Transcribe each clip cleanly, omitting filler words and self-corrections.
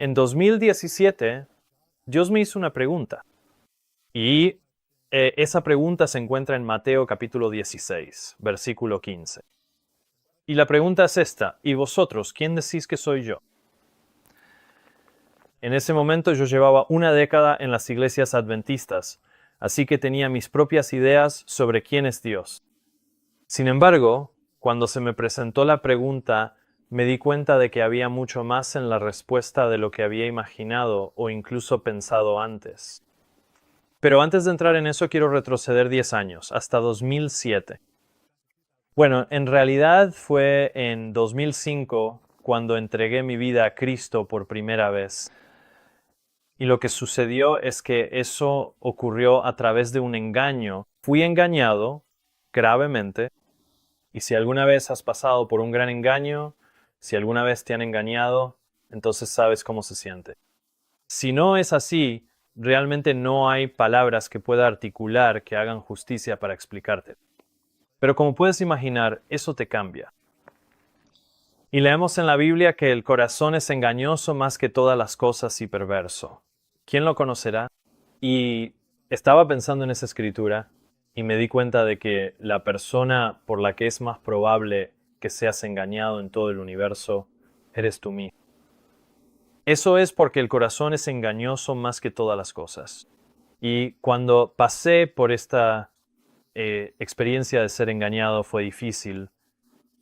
En 2017, Dios me hizo una pregunta. Y esa pregunta se encuentra en Mateo capítulo 16, versículo 15. Y la pregunta es esta: ¿y vosotros, quién decís que soy yo? En ese momento yo llevaba una década en las iglesias adventistas, así que tenía mis propias ideas sobre quién es Dios. Sin embargo, cuando se me presentó la pregunta, me di cuenta de que había mucho más en la respuesta de lo que había imaginado o incluso pensado antes. Pero antes de entrar en eso, quiero retroceder 10 años, hasta 2007. Bueno, en realidad fue en 2005 cuando entregué mi vida a Cristo por primera vez. Y lo que sucedió es que eso ocurrió a través de un engaño. Fui engañado gravemente. Y si alguna vez has pasado por un gran engaño, si alguna vez te han engañado, entonces sabes cómo se siente. Si no es así, realmente no hay palabras que pueda articular que hagan justicia para explicarte. Pero como puedes imaginar, eso te cambia. Y leemos en la Biblia que el corazón es engañoso más que todas las cosas y perverso. ¿Quién lo conocerá? Y estaba pensando en esa escritura y me di cuenta de que la persona por la que es más probable que seas engañado en todo el universo eres tú mismo. Eso es porque el corazón es engañoso más que todas las cosas. Y cuando pasé por esta experiencia de ser engañado fue difícil,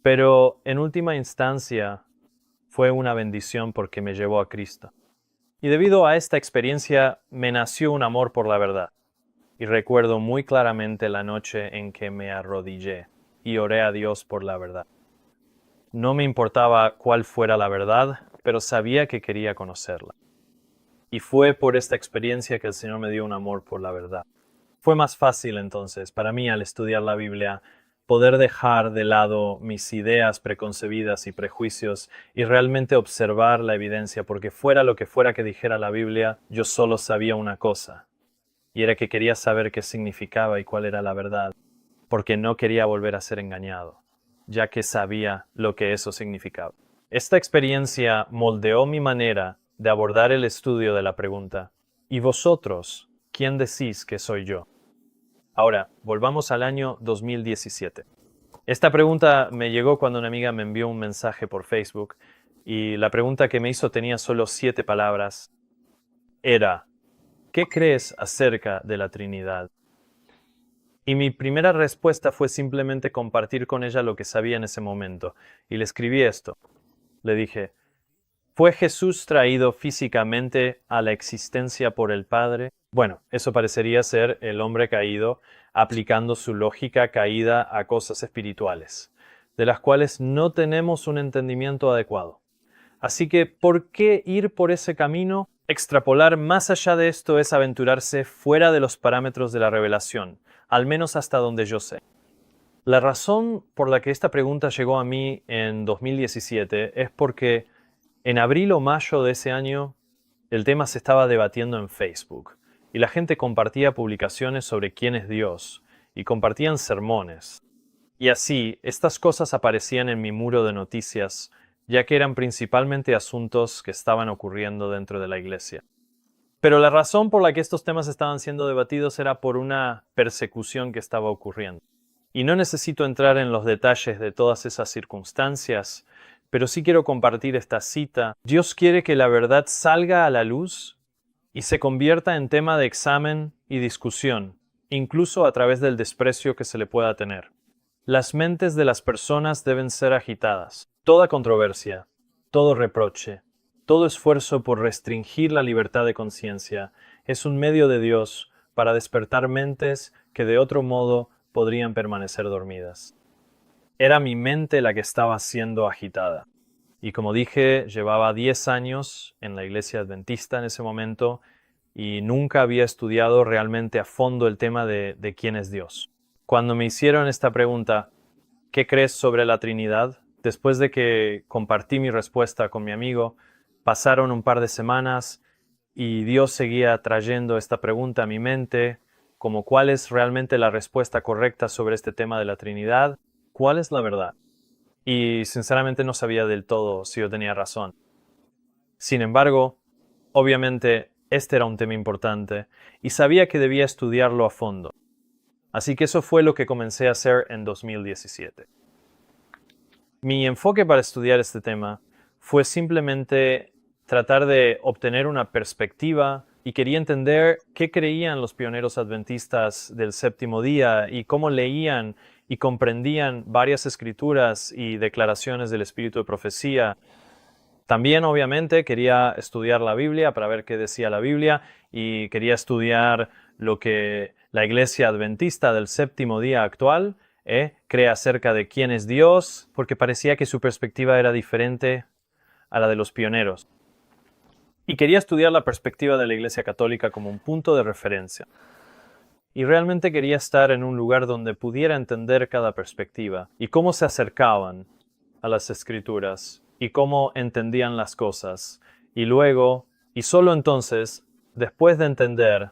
pero en última instancia fue una bendición porque me llevó a Cristo. Y debido a esta experiencia me nació un amor por la verdad. Y recuerdo muy claramente la noche en que me arrodillé y oré a Dios por la verdad. No me importaba cuál fuera la verdad, pero sabía que quería conocerla. Y fue por esta experiencia que el Señor me dio un amor por la verdad. Fue más fácil entonces para mí al estudiar la Biblia poder dejar de lado mis ideas preconcebidas y prejuicios y realmente observar la evidencia, porque fuera lo que fuera que dijera la Biblia, yo solo sabía una cosa, y era que quería saber qué significaba y cuál era la verdad, porque no quería volver a ser engañado, ya que sabía lo que eso significaba. Esta experiencia moldeó mi manera de abordar el estudio de la pregunta: ¿y vosotros, quién decís que soy yo? Ahora, volvamos al año 2017. Esta pregunta me llegó cuando una amiga me envió un mensaje por Facebook y la pregunta que me hizo tenía solo 7 palabras. Era: ¿qué crees acerca de la Trinidad? Y mi primera respuesta fue simplemente compartir con ella lo que sabía en ese momento. Y le escribí esto. Le dije: ¿fue Jesús traído físicamente a la existencia por el Padre? Bueno, eso parecería ser el hombre caído aplicando su lógica caída a cosas espirituales, de las cuales no tenemos un entendimiento adecuado. Así que, ¿por qué ir por ese camino? Extrapolar más allá de esto es aventurarse fuera de los parámetros de la revelación, al menos hasta donde yo sé. La razón por la que esta pregunta llegó a mí en 2017 es porque en abril o mayo de ese año el tema se estaba debatiendo en Facebook y la gente compartía publicaciones sobre quién es Dios y compartían sermones. Y así, estas cosas aparecían en mi muro de noticias, ya que eran principalmente asuntos que estaban ocurriendo dentro de la iglesia. Pero la razón por la que estos temas estaban siendo debatidos era por una persecución que estaba ocurriendo. Y no necesito entrar en los detalles de todas esas circunstancias, pero sí quiero compartir esta cita. Dios quiere que la verdad salga a la luz y se convierta en tema de examen y discusión, incluso a través del desprecio que se le pueda tener. Las mentes de las personas deben ser agitadas. Toda controversia, todo reproche, todo esfuerzo por restringir la libertad de conciencia es un medio de Dios para despertar mentes que de otro modo podrían permanecer dormidas. Era mi mente la que estaba siendo agitada. Y como dije, llevaba 10 años en la iglesia adventista en ese momento y nunca había estudiado realmente a fondo el tema de quién es Dios. Cuando me hicieron esta pregunta, ¿qué crees sobre la Trinidad? Después de que compartí mi respuesta con mi amigo, pasaron un par de semanas y Dios seguía trayendo esta pregunta a mi mente, como cuál es realmente la respuesta correcta sobre este tema de la Trinidad, cuál es la verdad. Y sinceramente no sabía del todo si yo tenía razón. Sin embargo, Obviamente, este era un tema importante y sabía que debía estudiarlo a fondo. Así que eso fue lo que comencé a hacer en 2017. Mi enfoque para estudiar este tema fue simplemente tratar de obtener una perspectiva y quería entender qué creían los pioneros adventistas del séptimo día y cómo leían y comprendían varias escrituras y declaraciones del espíritu de profecía. También, obviamente, quería estudiar la Biblia para ver qué decía la Biblia y quería estudiar lo que la iglesia adventista del séptimo día actual cree acerca de quién es Dios, porque parecía que su perspectiva era diferente a la de los pioneros. Y quería estudiar la perspectiva de la Iglesia Católica como un punto de referencia. Y realmente quería estar en un lugar donde pudiera entender cada perspectiva y cómo se acercaban a las Escrituras y cómo entendían las cosas. Y luego, y solo entonces, después de entender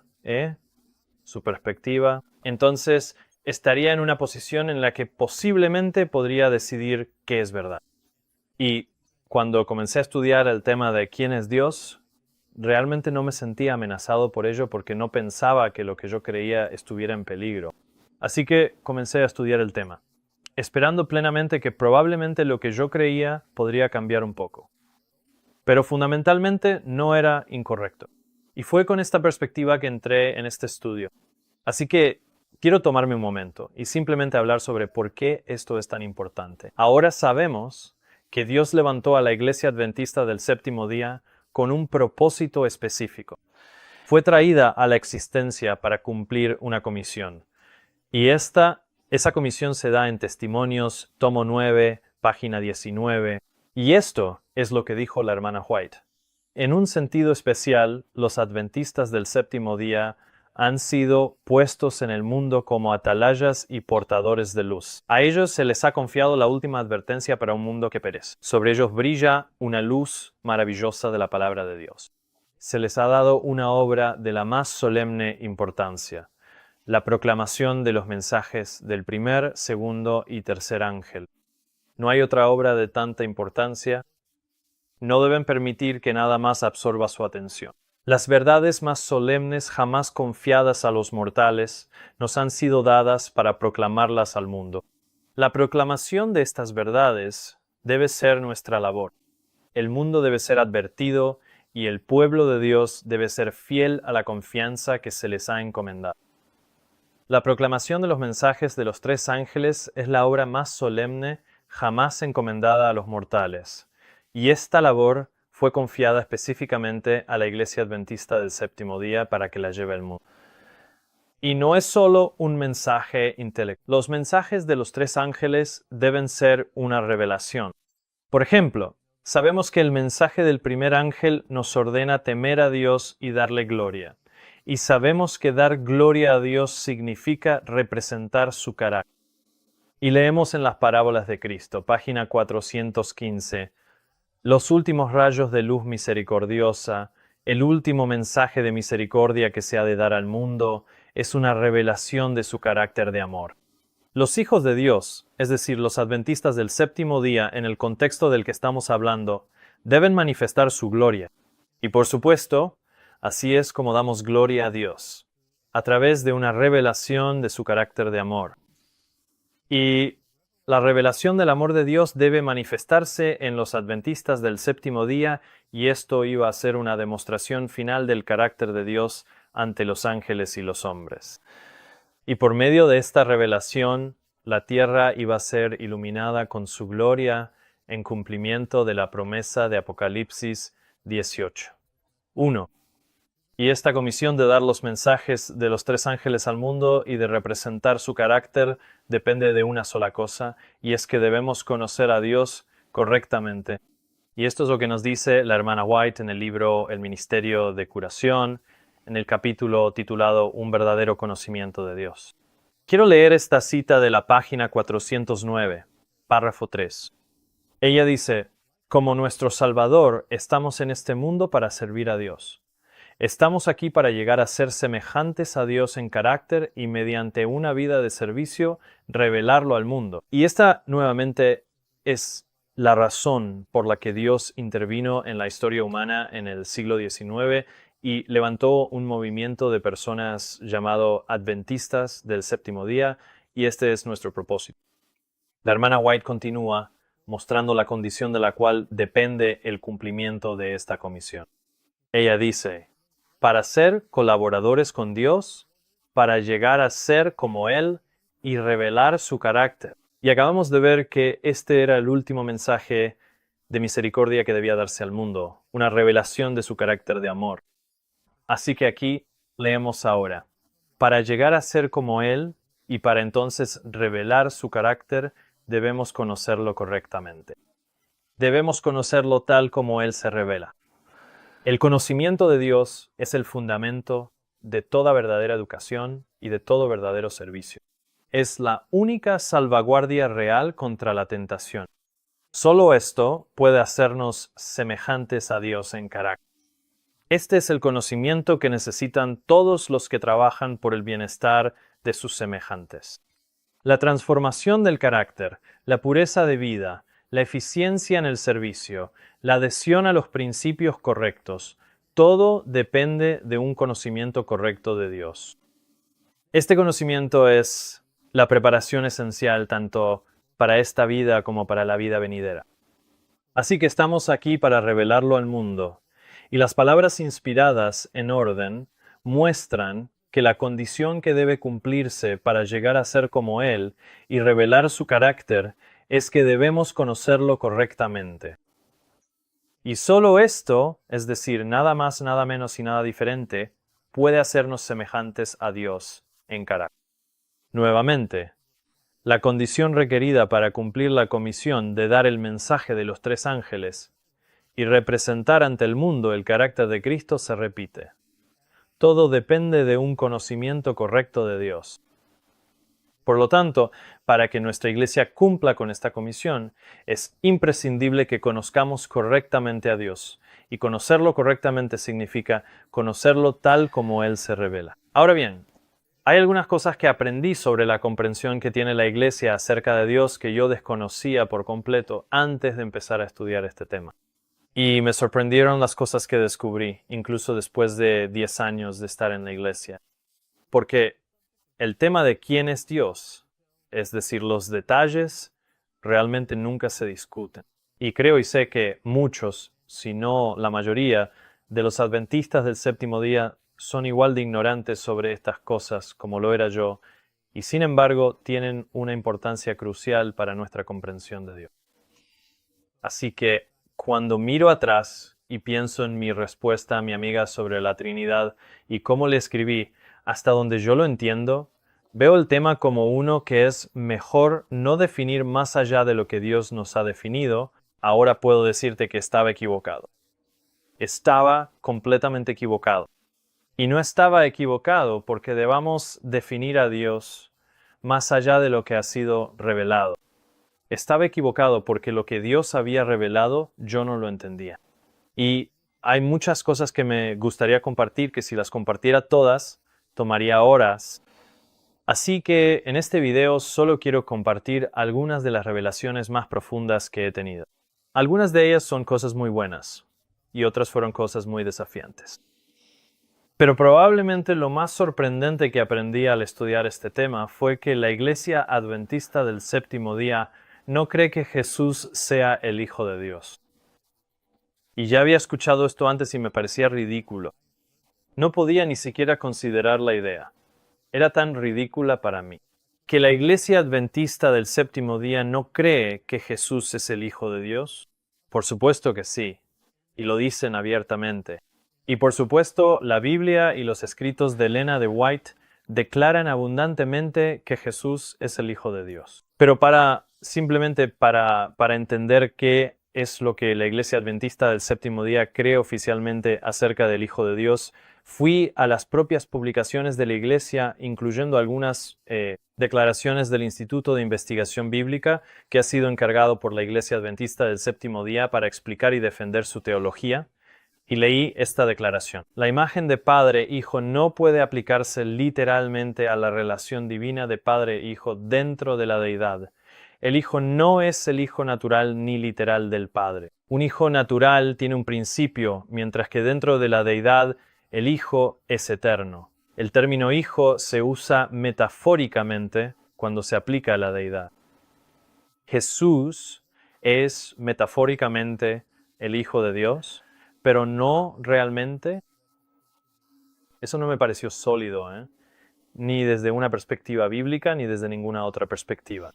su perspectiva, entonces estaría en una posición en la que posiblemente podría decidir qué es verdad. Y cuando comencé a estudiar el tema de quién es Dios, realmente no me sentía amenazado por ello porque no pensaba que lo que yo creía estuviera en peligro. Así que comencé a estudiar el tema, esperando plenamente que probablemente lo que yo creía podría cambiar un poco. Pero fundamentalmente no era incorrecto. Y fue con esta perspectiva que entré en este estudio. Así que quiero tomarme un momento y simplemente hablar sobre por qué esto es tan importante. Ahora sabemos que Dios levantó a la Iglesia Adventista del séptimo día con un propósito específico. Fue traída a la existencia para cumplir una comisión. Y esa comisión se da en Testimonios, tomo 9, página 19. Y esto es lo que dijo la hermana White. En un sentido especial, los adventistas del séptimo día han sido puestos en el mundo como atalayas y portadores de luz. A ellos se les ha confiado la última advertencia para un mundo que perece. Sobre ellos brilla una luz maravillosa de la palabra de Dios. Se les ha dado una obra de la más solemne importancia, la proclamación de los mensajes del primer, segundo y tercer ángel. No hay otra obra de tanta importancia. No deben permitir que nada más absorba su atención. Las verdades más solemnes jamás confiadas a los mortales nos han sido dadas para proclamarlas al mundo. La proclamación de estas verdades debe ser nuestra labor. El mundo debe ser advertido y el pueblo de Dios debe ser fiel a la confianza que se les ha encomendado. La proclamación de los mensajes de los tres ángeles es la obra más solemne jamás encomendada a los mortales, y esta labor fue confiada específicamente a la Iglesia Adventista del séptimo día para que la lleve al mundo. Y no es solo un mensaje intelectual. Los mensajes de los tres ángeles deben ser una revelación. Por ejemplo, sabemos que el mensaje del primer ángel nos ordena temer a Dios y darle gloria. Y sabemos que dar gloria a Dios significa representar su carácter. Y leemos en las parábolas de Cristo, página 415, los últimos rayos de luz misericordiosa, el último mensaje de misericordia que se ha de dar al mundo, es una revelación de su carácter de amor. Los hijos de Dios, es decir, los adventistas del séptimo día en el contexto del que estamos hablando, deben manifestar su gloria. Y por supuesto, así es como damos gloria a Dios, a través de una revelación de su carácter de amor. Y la revelación del amor de Dios debe manifestarse en los adventistas del séptimo día, y esto iba a ser una demostración final del carácter de Dios ante los ángeles y los hombres. Y por medio de esta revelación, la tierra iba a ser iluminada con su gloria en cumplimiento de la promesa de Apocalipsis 18. 1. Y esta comisión de dar los mensajes de los tres ángeles al mundo y de representar su carácter depende de una sola cosa, y es que debemos conocer a Dios correctamente. Y esto es lo que nos dice la hermana White en el libro El Ministerio de Curación, en el capítulo titulado Un verdadero conocimiento de Dios. Quiero leer esta cita de la página 409, párrafo 3. Ella dice: como nuestro Salvador, estamos en este mundo para servir a Dios. Estamos aquí para llegar a ser semejantes a Dios en carácter y mediante una vida de servicio revelarlo al mundo. Y esta nuevamente es la razón por la que Dios intervino en la historia humana en el siglo XIX y levantó un movimiento de personas llamado Adventistas del Séptimo Día, y este es nuestro propósito. La hermana White continúa mostrando la condición de la cual depende el cumplimiento de esta comisión. Ella dice, para ser colaboradores con Dios, para llegar a ser como Él y revelar su carácter. Y acabamos de ver que este era el último mensaje de misericordia que debía darse al mundo, una revelación de su carácter de amor. Así que aquí leemos ahora, para llegar a ser como Él y para entonces revelar su carácter, debemos conocerlo correctamente. Debemos conocerlo tal como Él se revela. El conocimiento de Dios es el fundamento de toda verdadera educación y de todo verdadero servicio. Es la única salvaguardia real contra la tentación. Solo esto puede hacernos semejantes a Dios en carácter. Este es el conocimiento que necesitan todos los que trabajan por el bienestar de sus semejantes. La transformación del carácter, la pureza de vida, la eficiencia en el servicio, la adhesión a los principios correctos, todo depende de un conocimiento correcto de Dios. Este conocimiento es la preparación esencial tanto para esta vida como para la vida venidera. Así que estamos aquí para revelarlo al mundo, y las palabras inspiradas en orden muestran que la condición que debe cumplirse para llegar a ser como Él y revelar su carácter es que debemos conocerlo correctamente. Y solo esto, es decir, nada más, nada menos y nada diferente, puede hacernos semejantes a Dios en carácter. Nuevamente, la condición requerida para cumplir la comisión de dar el mensaje de los tres ángeles y representar ante el mundo el carácter de Cristo se repite. Todo depende de un conocimiento correcto de Dios. Por lo tanto, para que nuestra iglesia cumpla con esta comisión, es imprescindible que conozcamos correctamente a Dios. Y conocerlo correctamente significa conocerlo tal como Él se revela. Ahora bien, hay algunas cosas que aprendí sobre la comprensión que tiene la iglesia acerca de Dios que yo desconocía por completo antes de empezar a estudiar este tema. Y me sorprendieron las cosas que descubrí, incluso después de 10 años de estar en la iglesia. Porque el tema de quién es Dios, es decir, los detalles, realmente nunca se discuten. Y creo y sé que muchos, si no la mayoría, de los adventistas del séptimo día son igual de ignorantes sobre estas cosas como lo era yo, y sin embargo tienen una importancia crucial para nuestra comprensión de Dios. Así que cuando miro atrás y pienso en mi respuesta a mi amiga sobre la Trinidad y cómo le escribí, hasta donde yo lo entiendo, veo el tema como uno que es mejor no definir más allá de lo que Dios nos ha definido. Ahora puedo decirte que estaba equivocado. Estaba completamente equivocado. Y no estaba equivocado porque debamos definir a Dios más allá de lo que ha sido revelado. Estaba equivocado porque lo que Dios había revelado yo no lo entendía. Y hay muchas cosas que me gustaría compartir que si las compartiera todas, tomaría horas. Así que en este video solo quiero compartir algunas de las revelaciones más profundas que he tenido. Algunas de ellas son cosas muy buenas y otras fueron cosas muy desafiantes. Pero probablemente lo más sorprendente que aprendí al estudiar este tema fue que la Iglesia Adventista del Séptimo Día no cree que Jesús sea el Hijo de Dios. Y ya había escuchado esto antes y me parecía ridículo. No podía ni siquiera considerar la idea. Era tan ridícula para mí. ¿Que la Iglesia Adventista del Séptimo Día no cree que Jesús es el Hijo de Dios? Por supuesto que sí, y lo dicen abiertamente. Y por supuesto, la Biblia y los escritos de Elena de White declaran abundantemente que Jesús es el Hijo de Dios. Pero simplemente para entender qué es lo que la Iglesia Adventista del Séptimo Día cree oficialmente acerca del Hijo de Dios, fui a las propias publicaciones de la Iglesia, incluyendo algunas declaraciones del Instituto de Investigación Bíblica, que ha sido encargado por la Iglesia Adventista del Séptimo Día para explicar y defender su teología. Y leí esta declaración. La imagen de Padre-Hijo no puede aplicarse literalmente a la relación divina de Padre-Hijo dentro de la deidad. El Hijo no es el Hijo natural ni literal del Padre. Un Hijo natural tiene un principio, mientras que dentro de la deidad el Hijo es eterno. El término Hijo se usa metafóricamente cuando se aplica a la deidad. Jesús es metafóricamente el Hijo de Dios, pero no realmente. Eso no me pareció sólido, ni desde una perspectiva bíblica, ni desde ninguna otra perspectiva.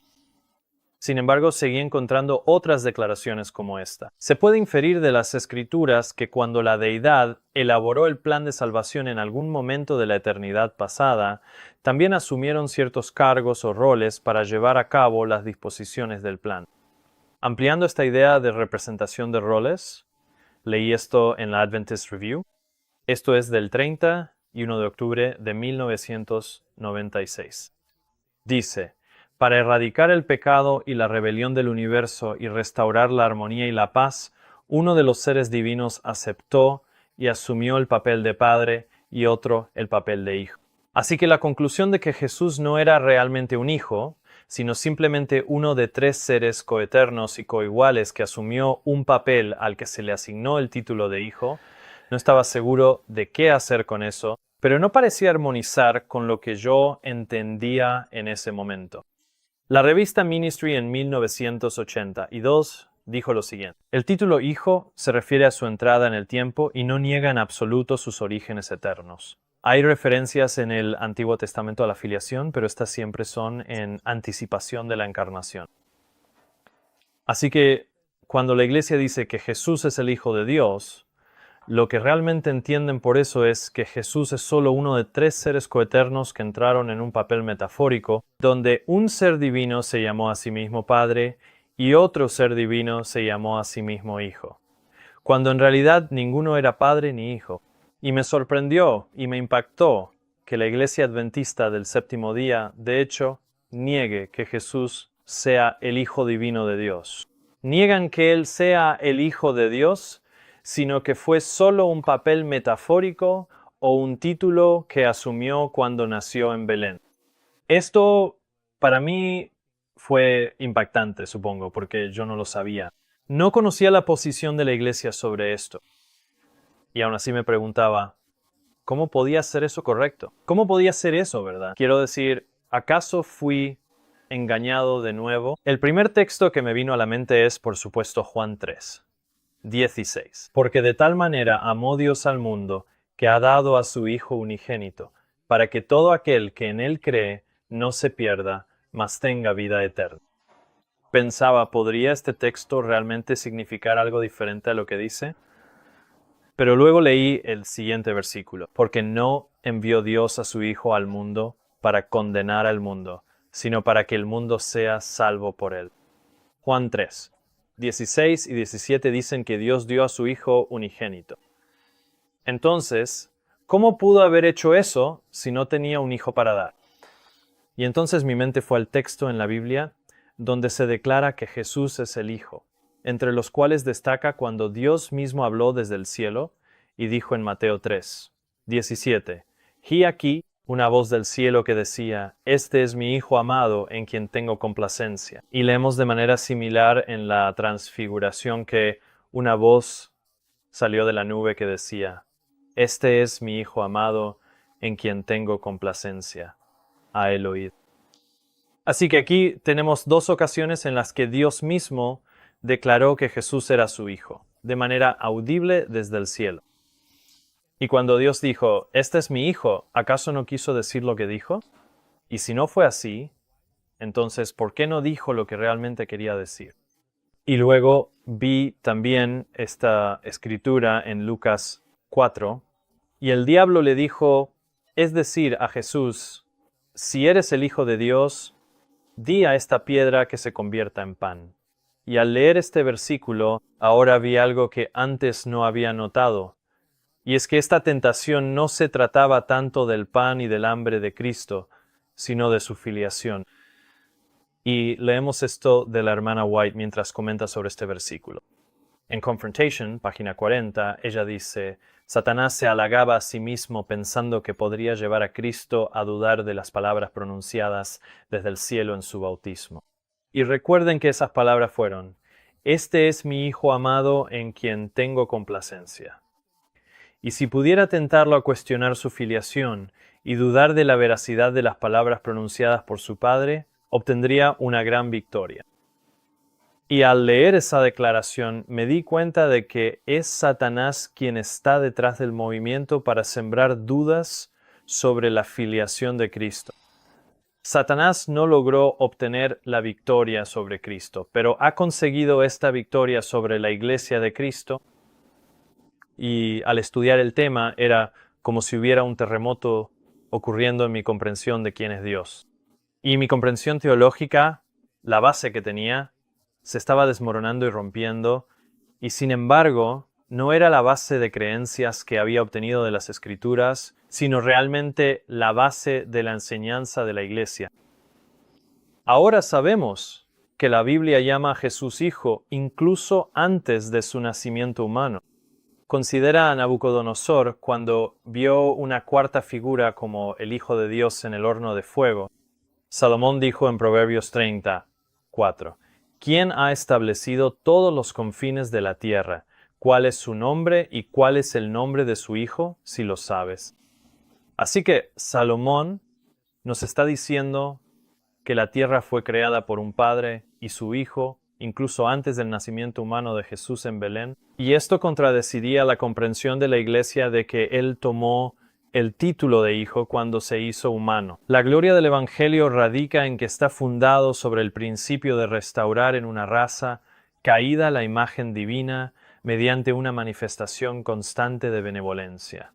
Sin embargo, seguí encontrando otras declaraciones como esta. Se puede inferir de las Escrituras que cuando la deidad elaboró el plan de salvación en algún momento de la eternidad pasada, también asumieron ciertos cargos o roles para llevar a cabo las disposiciones del plan. Ampliando esta idea de representación de roles, leí esto en la Adventist Review. Esto es del 31 de octubre de 1996. Dice: para erradicar el pecado y la rebelión del universo y restaurar la armonía y la paz, uno de los seres divinos aceptó y asumió el papel de padre y otro el papel de hijo. Así que la conclusión de que Jesús no era realmente un hijo, sino simplemente uno de tres seres coeternos y coiguales que asumió un papel al que se le asignó el título de hijo, no estaba seguro de qué hacer con eso, pero no parecía armonizar con lo que yo entendía en ese momento. La revista Ministry en 1982 dijo lo siguiente: el título Hijo se refiere a su entrada en el tiempo y no niega en absoluto sus orígenes eternos. Hay referencias en el Antiguo Testamento a la filiación, pero estas siempre son en anticipación de la encarnación. Así que cuando la Iglesia dice que Jesús es el Hijo de Dios, lo que realmente entienden por eso es que Jesús es solo uno de tres seres coeternos que entraron en un papel metafórico, donde un ser divino se llamó a sí mismo Padre y otro ser divino se llamó a sí mismo Hijo, cuando en realidad ninguno era Padre ni Hijo. Y me sorprendió y me impactó que la Iglesia Adventista del Séptimo Día, de hecho, niegue que Jesús sea el Hijo divino de Dios. Niegan que Él sea el Hijo de Dios, sino que fue solo un papel metafórico o un título que asumió cuando nació en Belén. Esto para mí fue impactante, supongo, porque yo no lo sabía. No conocía la posición de la Iglesia sobre esto. Y aún así me preguntaba, ¿cómo podía ser eso correcto? ¿Cómo podía ser eso, verdad? Quiero decir, ¿acaso fui engañado de nuevo? El primer texto que me vino a la mente es, por supuesto, Juan 3:16. Porque de tal manera amó Dios al mundo, que ha dado a su Hijo unigénito, para que todo aquel que en Él cree no se pierda, mas tenga vida eterna. Pensaba, ¿podría este texto realmente significar algo diferente a lo que dice? Pero luego leí el siguiente versículo: porque no envió Dios a su Hijo al mundo para condenar al mundo, sino para que el mundo sea salvo por él. Juan 3:16 y 17 dicen que Dios dio a su Hijo unigénito. Entonces, ¿cómo pudo haber hecho eso si no tenía un hijo para dar? Y entonces mi mente fue al texto en la Biblia donde se declara que Jesús es el Hijo, entre los cuales destaca cuando Dios mismo habló desde el cielo y dijo en Mateo 3:17, «He aquí una voz del cielo que decía, este es mi Hijo amado en quien tengo complacencia». Y leemos de manera similar en la Transfiguración que una voz salió de la nube que decía, este es mi Hijo amado en quien tengo complacencia. A él oíd. Así que aquí tenemos dos ocasiones en las que Dios mismo declaró que Jesús era su Hijo, de manera audible desde el cielo. Y cuando Dios dijo, este es mi Hijo, ¿acaso no quiso decir lo que dijo? Y si no fue así, entonces, ¿por qué no dijo lo que realmente quería decir? Y luego vi también esta escritura en Lucas 4, y el diablo le dijo, es decir, a Jesús, si eres el Hijo de Dios, di a esta piedra que se convierta en pan. Y al leer este versículo, ahora vi algo que antes no había notado. Y es que esta tentación no se trataba tanto del pan y del hambre de Cristo, sino de su filiación. Y leemos esto de la hermana White mientras comenta sobre este versículo. En Confrontation, página 40, ella dice, Satanás se halagaba a sí mismo pensando que podría llevar a Cristo a dudar de las palabras pronunciadas desde el cielo en su bautismo. Y recuerden que esas palabras fueron: "Este es mi Hijo amado en quien tengo complacencia". Y si pudiera tentarlo a cuestionar su filiación y dudar de la veracidad de las palabras pronunciadas por su padre, obtendría una gran victoria. Y al leer esa declaración me di cuenta de que es Satanás quien está detrás del movimiento para sembrar dudas sobre la filiación de Cristo. Satanás no logró obtener la victoria sobre Cristo, pero ha conseguido esta victoria sobre la Iglesia de Cristo. Y al estudiar el tema era como si hubiera un terremoto ocurriendo en mi comprensión de quién es Dios. Y mi comprensión teológica, la base que tenía, se estaba desmoronando y rompiendo, y sin embargo, no era la base de creencias que había obtenido de las Escrituras, sino realmente la base de la enseñanza de la Iglesia. Ahora sabemos que la Biblia llama a Jesús Hijo incluso antes de su nacimiento humano. Considera a Nabucodonosor cuando vio una cuarta figura como el Hijo de Dios en el horno de fuego. Salomón dijo en Proverbios 30:4: ¿Quién ha establecido todos los confines de la tierra? ¿Cuál es su nombre y cuál es el nombre de su hijo, si lo sabes? Así que Salomón nos está diciendo que la tierra fue creada por un padre y su hijo, incluso antes del nacimiento humano de Jesús en Belén. Y esto contradeciría la comprensión de la Iglesia de que Él tomó el título de hijo cuando se hizo humano. La gloria del Evangelio radica en que está fundado sobre el principio de restaurar en una raza caída la imagen divina mediante una manifestación constante de benevolencia.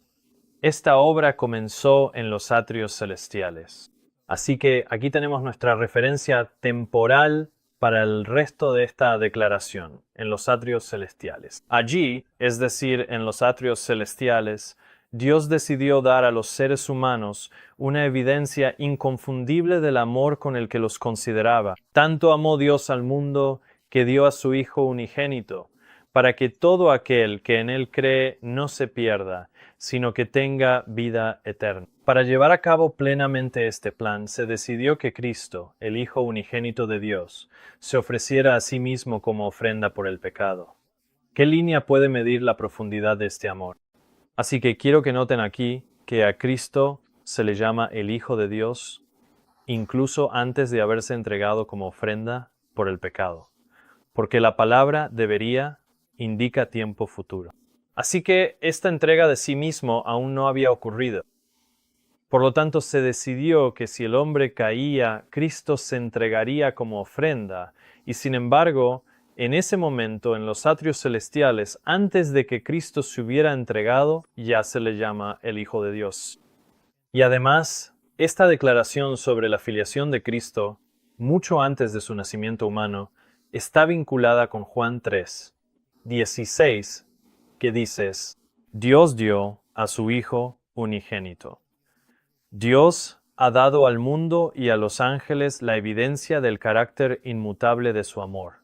Esta obra comenzó en los atrios celestiales. Así que aquí tenemos nuestra referencia temporal para el resto de esta declaración, en los atrios celestiales. Allí, es decir, en los atrios celestiales, Dios decidió dar a los seres humanos una evidencia inconfundible del amor con el que los consideraba. Tanto amó Dios al mundo que dio a su Hijo unigénito, para que todo aquel que en Él cree no se pierda, sino que tenga vida eterna. Para llevar a cabo plenamente este plan, se decidió que Cristo, el Hijo unigénito de Dios, se ofreciera a sí mismo como ofrenda por el pecado. ¿Qué línea puede medir la profundidad de este amor? Así que quiero que noten aquí que a Cristo se le llama el Hijo de Dios, incluso antes de haberse entregado como ofrenda por el pecado, porque la palabra debería indica tiempo futuro. Así que esta entrega de sí mismo aún no había ocurrido. Por lo tanto, se decidió que si el hombre caía, Cristo se entregaría como ofrenda, y sin embargo, en ese momento, en los atrios celestiales, antes de que Cristo se hubiera entregado, ya se le llama el Hijo de Dios. Y además, esta declaración sobre la filiación de Cristo, mucho antes de su nacimiento humano, está vinculada con Juan 3:16, que dice: Dios dio a su Hijo unigénito. Dios ha dado al mundo y a los ángeles la evidencia del carácter inmutable de su amor.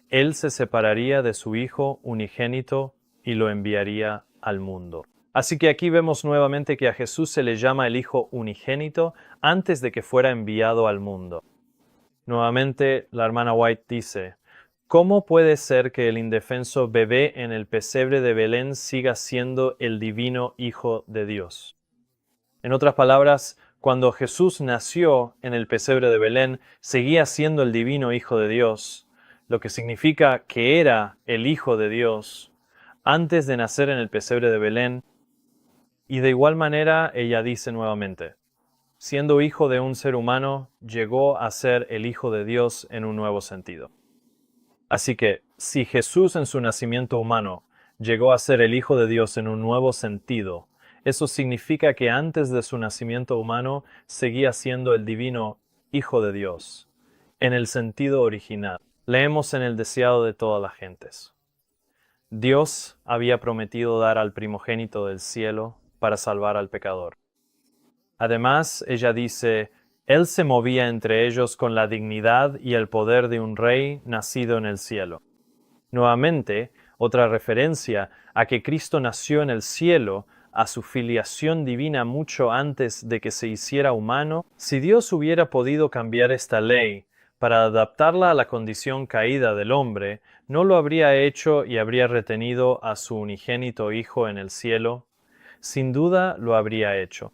Él se separaría de su Hijo unigénito y lo enviaría al mundo. Así que aquí vemos nuevamente que a Jesús se le llama el Hijo unigénito antes de que fuera enviado al mundo. Nuevamente, la hermana White dice: ¿cómo puede ser que el indefenso bebé en el pesebre de Belén siga siendo el divino Hijo de Dios? En otras palabras, cuando Jesús nació en el pesebre de Belén, seguía siendo el divino Hijo de Dios, lo que significa que era el Hijo de Dios antes de nacer en el pesebre de Belén. Y de igual manera, ella dice nuevamente: siendo hijo de un ser humano, llegó a ser el Hijo de Dios en un nuevo sentido. Así que, si Jesús en su nacimiento humano llegó a ser el Hijo de Dios en un nuevo sentido, eso significa que antes de su nacimiento humano seguía siendo el divino Hijo de Dios, en el sentido original. Leemos en el deseado de todas las gentes. Dios había prometido dar al primogénito del cielo para salvar al pecador. Además, ella dice: Él se movía entre ellos con la dignidad y el poder de un rey nacido en el cielo. Nuevamente, otra referencia a que Cristo nació en el cielo, a su filiación divina mucho antes de que se hiciera humano. Si Dios hubiera podido cambiar esta ley para adaptarla a la condición caída del hombre, ¿no lo habría hecho y habría retenido a su unigénito Hijo en el cielo? Sin duda lo habría hecho.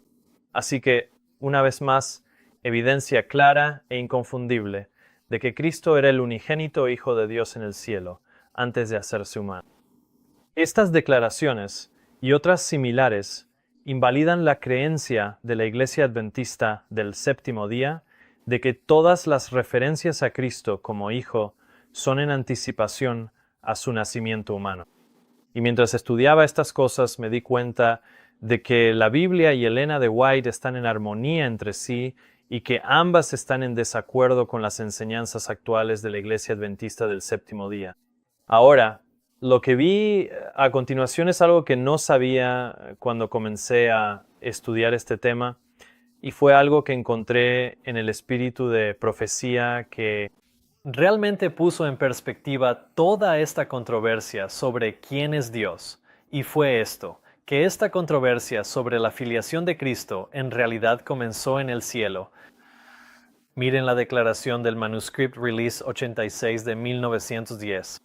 Así que, una vez más, evidencia clara e inconfundible de que Cristo era el unigénito Hijo de Dios en el cielo, antes de hacerse humano. Estas declaraciones y otras similares invalidan la creencia de la Iglesia Adventista del Séptimo Día de que todas las referencias a Cristo como Hijo son en anticipación a su nacimiento humano. Y mientras estudiaba estas cosas me di cuenta de que la Biblia y Elena de White están en armonía entre sí y que ambas están en desacuerdo con las enseñanzas actuales de la Iglesia Adventista del Séptimo Día. Ahora, lo que vi a continuación es algo que no sabía cuando comencé a estudiar este tema y fue algo que encontré en el espíritu de profecía que realmente puso en perspectiva toda esta controversia sobre quién es Dios. Y fue esto, que esta controversia sobre la filiación de Cristo en realidad comenzó en el cielo. Miren la declaración del Manuscript Release 86 de 1910.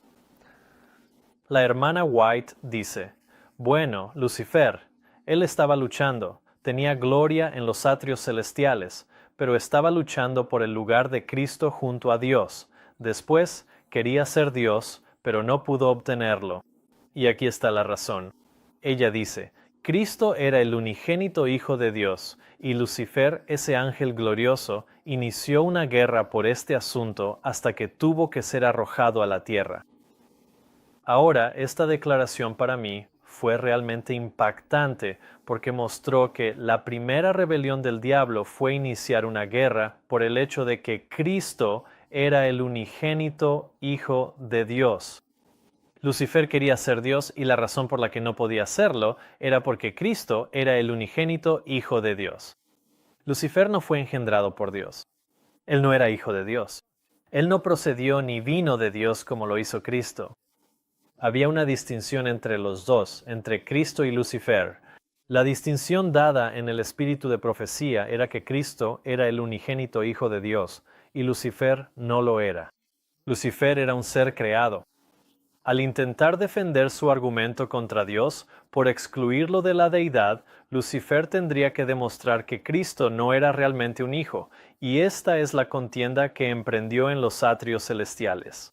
La hermana White dice, bueno, Lucifer, él estaba luchando, tenía gloria en los atrios celestiales, pero estaba luchando por el lugar de Cristo junto a Dios. Después quería ser Dios, pero no pudo obtenerlo. Y aquí está la razón. Ella dice, Cristo era el unigénito Hijo de Dios, y Lucifer, ese ángel glorioso, inició una guerra por este asunto hasta que tuvo que ser arrojado a la tierra. Ahora, esta declaración para mí fue realmente impactante porque mostró que la primera rebelión del diablo fue iniciar una guerra por el hecho de que Cristo era el unigénito Hijo de Dios. Lucifer quería ser Dios y la razón por la que no podía serlo era porque Cristo era el unigénito Hijo de Dios. Lucifer no fue engendrado por Dios. Él no era hijo de Dios. Él no procedió ni vino de Dios como lo hizo Cristo. Había una distinción entre los dos, entre Cristo y Lucifer. La distinción dada en el espíritu de profecía era que Cristo era el unigénito Hijo de Dios, y Lucifer no lo era. Lucifer era un ser creado. Al intentar defender su argumento contra Dios, por excluirlo de la deidad, Lucifer tendría que demostrar que Cristo no era realmente un hijo, y esta es la contienda que emprendió en los atrios celestiales.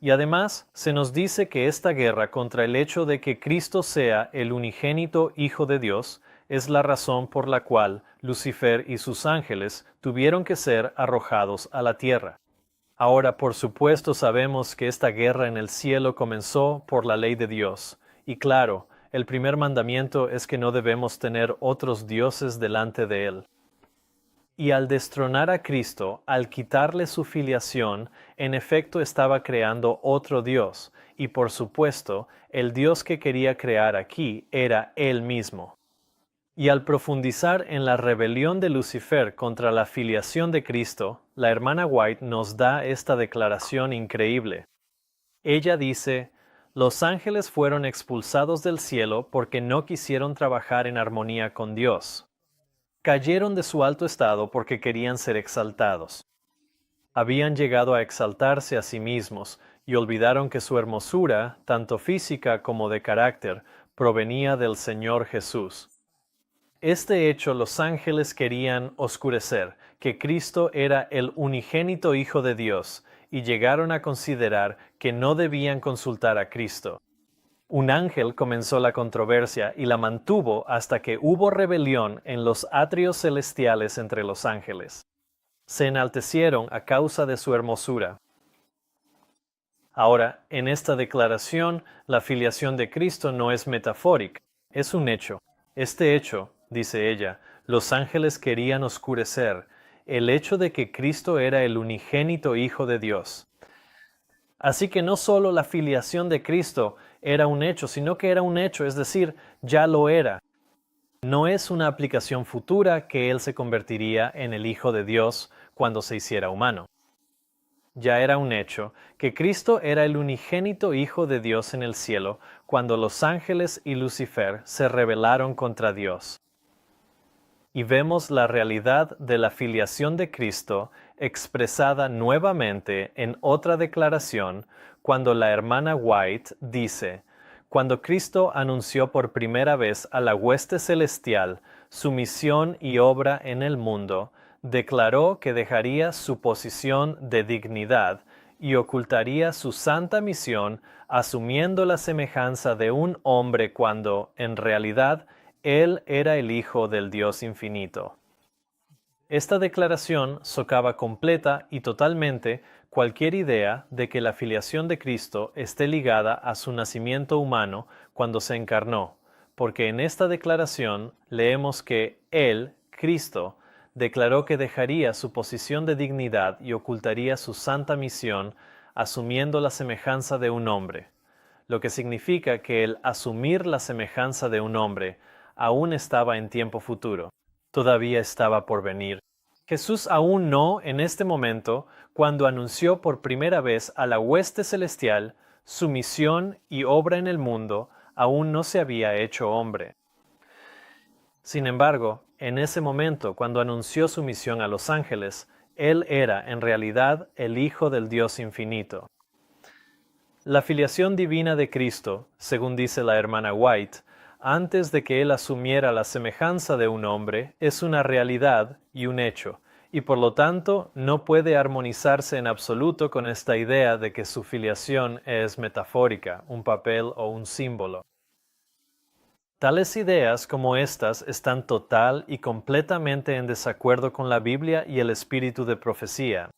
Y además, se nos dice que esta guerra contra el hecho de que Cristo sea el unigénito Hijo de Dios es la razón por la cual Lucifer y sus ángeles tuvieron que ser arrojados a la tierra. Ahora, por supuesto, sabemos que esta guerra en el cielo comenzó por la ley de Dios. Y claro, el primer mandamiento es que no debemos tener otros dioses delante de Él. Y al destronar a Cristo, al quitarle su filiación, en efecto estaba creando otro Dios, y por supuesto, el Dios que quería crear aquí era Él mismo. Y al profundizar en la rebelión de Lucifer contra la filiación de Cristo, la hermana White nos da esta declaración increíble. Ella dice, los ángeles fueron expulsados del cielo porque no quisieron trabajar en armonía con Dios. Cayeron de su alto estado porque querían ser exaltados. Habían llegado a exaltarse a sí mismos y olvidaron que su hermosura, tanto física como de carácter, provenía del Señor Jesús. Este hecho los ángeles querían oscurecer, que Cristo era el unigénito Hijo de Dios, y llegaron a considerar que no debían consultar a Cristo. Un ángel comenzó la controversia y la mantuvo hasta que hubo rebelión en los atrios celestiales entre los ángeles. Se enaltecieron a causa de su hermosura. Ahora, en esta declaración, la filiación de Cristo no es metafórica, es un hecho. Este hecho, dice ella, los ángeles querían oscurecer, el hecho de que Cristo era el unigénito Hijo de Dios. Así que no solo la filiación de Cristo era un hecho, sino que era un hecho, es decir, ya lo era. No es una aplicación futura que Él se convertiría en el Hijo de Dios cuando se hiciera humano. Ya era un hecho que Cristo era el unigénito Hijo de Dios en el cielo cuando los ángeles y Lucifer se rebelaron contra Dios. Y vemos la realidad de la filiación de Cristo expresada nuevamente en otra declaración cuando la hermana White dice: cuando Cristo anunció por primera vez a la hueste celestial su misión y obra en el mundo, declaró que dejaría su posición de dignidad y ocultaría su santa misión asumiendo la semejanza de un hombre cuando, en realidad, él era el Hijo del Dios infinito. Esta declaración socava completa y totalmente cualquier idea de que la filiación de Cristo esté ligada a su nacimiento humano cuando se encarnó, porque en esta declaración leemos que Él, Cristo, declaró que dejaría su posición de dignidad y ocultaría su santa misión, asumiendo la semejanza de un hombre, lo que significa que el asumir la semejanza de un hombre aún estaba en tiempo futuro, todavía estaba por venir. Jesús aún no, en este momento, cuando anunció por primera vez a la hueste celestial su misión y obra en el mundo, aún no se había hecho hombre. Sin embargo, en ese momento, cuando anunció su misión a los ángeles, Él era, en realidad, el Hijo del Dios infinito. La filiación divina de Cristo, según dice la hermana White, antes de que Él asumiera la semejanza de un hombre, es una realidad y un hecho, y por lo tanto no puede armonizarse en absoluto con esta idea de que su filiación es metafórica, un papel o un símbolo. Tales ideas como estas están total y completamente en desacuerdo con la Biblia y el espíritu de profecía.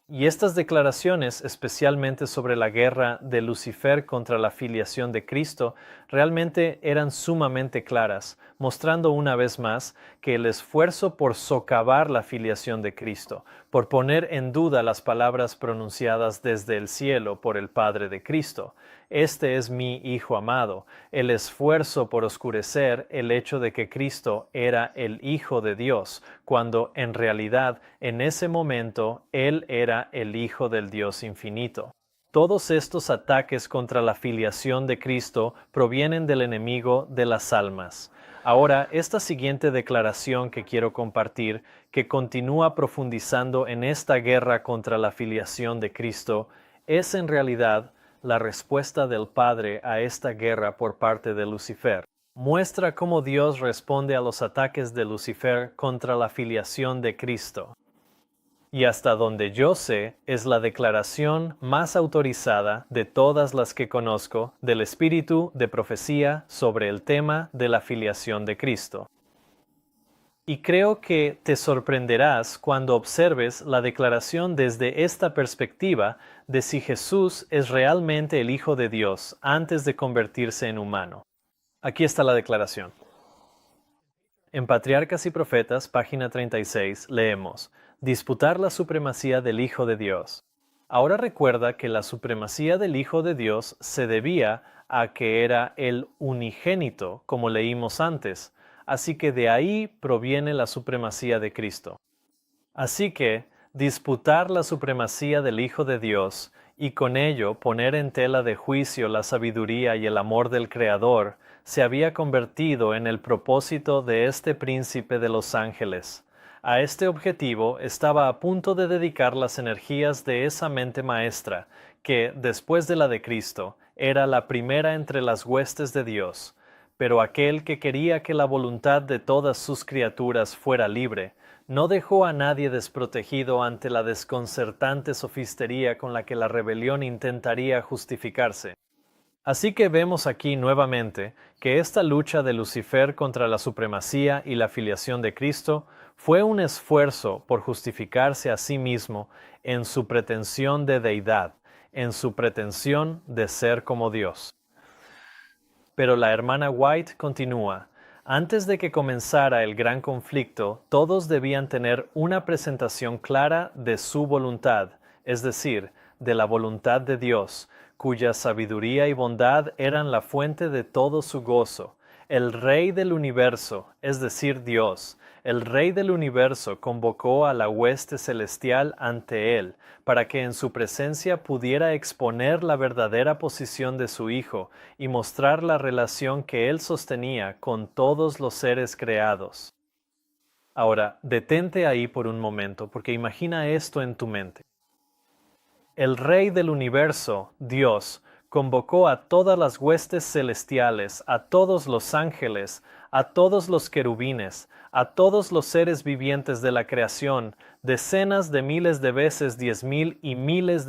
Y estas declaraciones, especialmente sobre la guerra de Lucifer contra la filiación de Cristo, realmente eran sumamente claras, mostrando una vez más que el esfuerzo por socavar la filiación de Cristo, por poner en duda las palabras pronunciadas desde el cielo por el Padre de Cristo, este es mi Hijo amado, el esfuerzo por oscurecer el hecho de que Cristo era el Hijo de Dios, cuando en realidad en ese momento Él era el Hijo del Dios infinito. Todos estos ataques contra la filiación de Cristo provienen del enemigo de las almas. Ahora, esta siguiente declaración que quiero compartir, que continúa profundizando en esta guerra contra la filiación de Cristo, es en realidad la respuesta del Padre a esta guerra por parte de Lucifer. Muestra cómo Dios responde a los ataques de Lucifer contra la filiación de Cristo. Y hasta donde yo sé, es la declaración más autorizada de todas las que conozco del espíritu de profecía sobre el tema de la filiación de Cristo. Y creo que te sorprenderás cuando observes la declaración desde esta perspectiva de si Jesús es realmente el Hijo de Dios antes de convertirse en humano. Aquí está la declaración. En Patriarcas y Profetas, página 36, leemos: disputar la supremacía del Hijo de Dios. Ahora recuerda que la supremacía del Hijo de Dios se debía a que era el unigénito, como leímos antes, así que de ahí proviene la supremacía de Cristo. Así que, disputar la supremacía del Hijo de Dios y con ello poner en tela de juicio la sabiduría y el amor del Creador, se había convertido en el propósito de este príncipe de los ángeles. A este objetivo estaba a punto de dedicar las energías de esa mente maestra, que, después de la de Cristo, era la primera entre las huestes de Dios. Pero aquel que quería que la voluntad de todas sus criaturas fuera libre, no dejó a nadie desprotegido ante la desconcertante sofistería con la que la rebelión intentaría justificarse. Así que vemos aquí nuevamente que esta lucha de Lucifer contra la supremacía y la filiación de Cristo fue un esfuerzo por justificarse a sí mismo en su pretensión de deidad, en su pretensión de ser como Dios. Pero la hermana White continúa: antes de que comenzara el gran conflicto, todos debían tener una presentación clara de su voluntad, es decir, de la voluntad de Dios, cuya sabiduría y bondad eran la fuente de todo su gozo. El Rey del universo, es decir, Dios, el Rey del universo convocó a la hueste celestial ante él, para que en su presencia pudiera exponer la verdadera posición de su Hijo y mostrar la relación que él sostenía con todos los seres creados. Ahora, detente ahí por un momento, porque imagina esto en tu mente. El Rey del universo, Dios, convocó a todas las huestes celestiales, a todos los ángeles, a todos los querubines, a todos los seres vivientes de la creación, decenas de miles de veces 10,000 y miles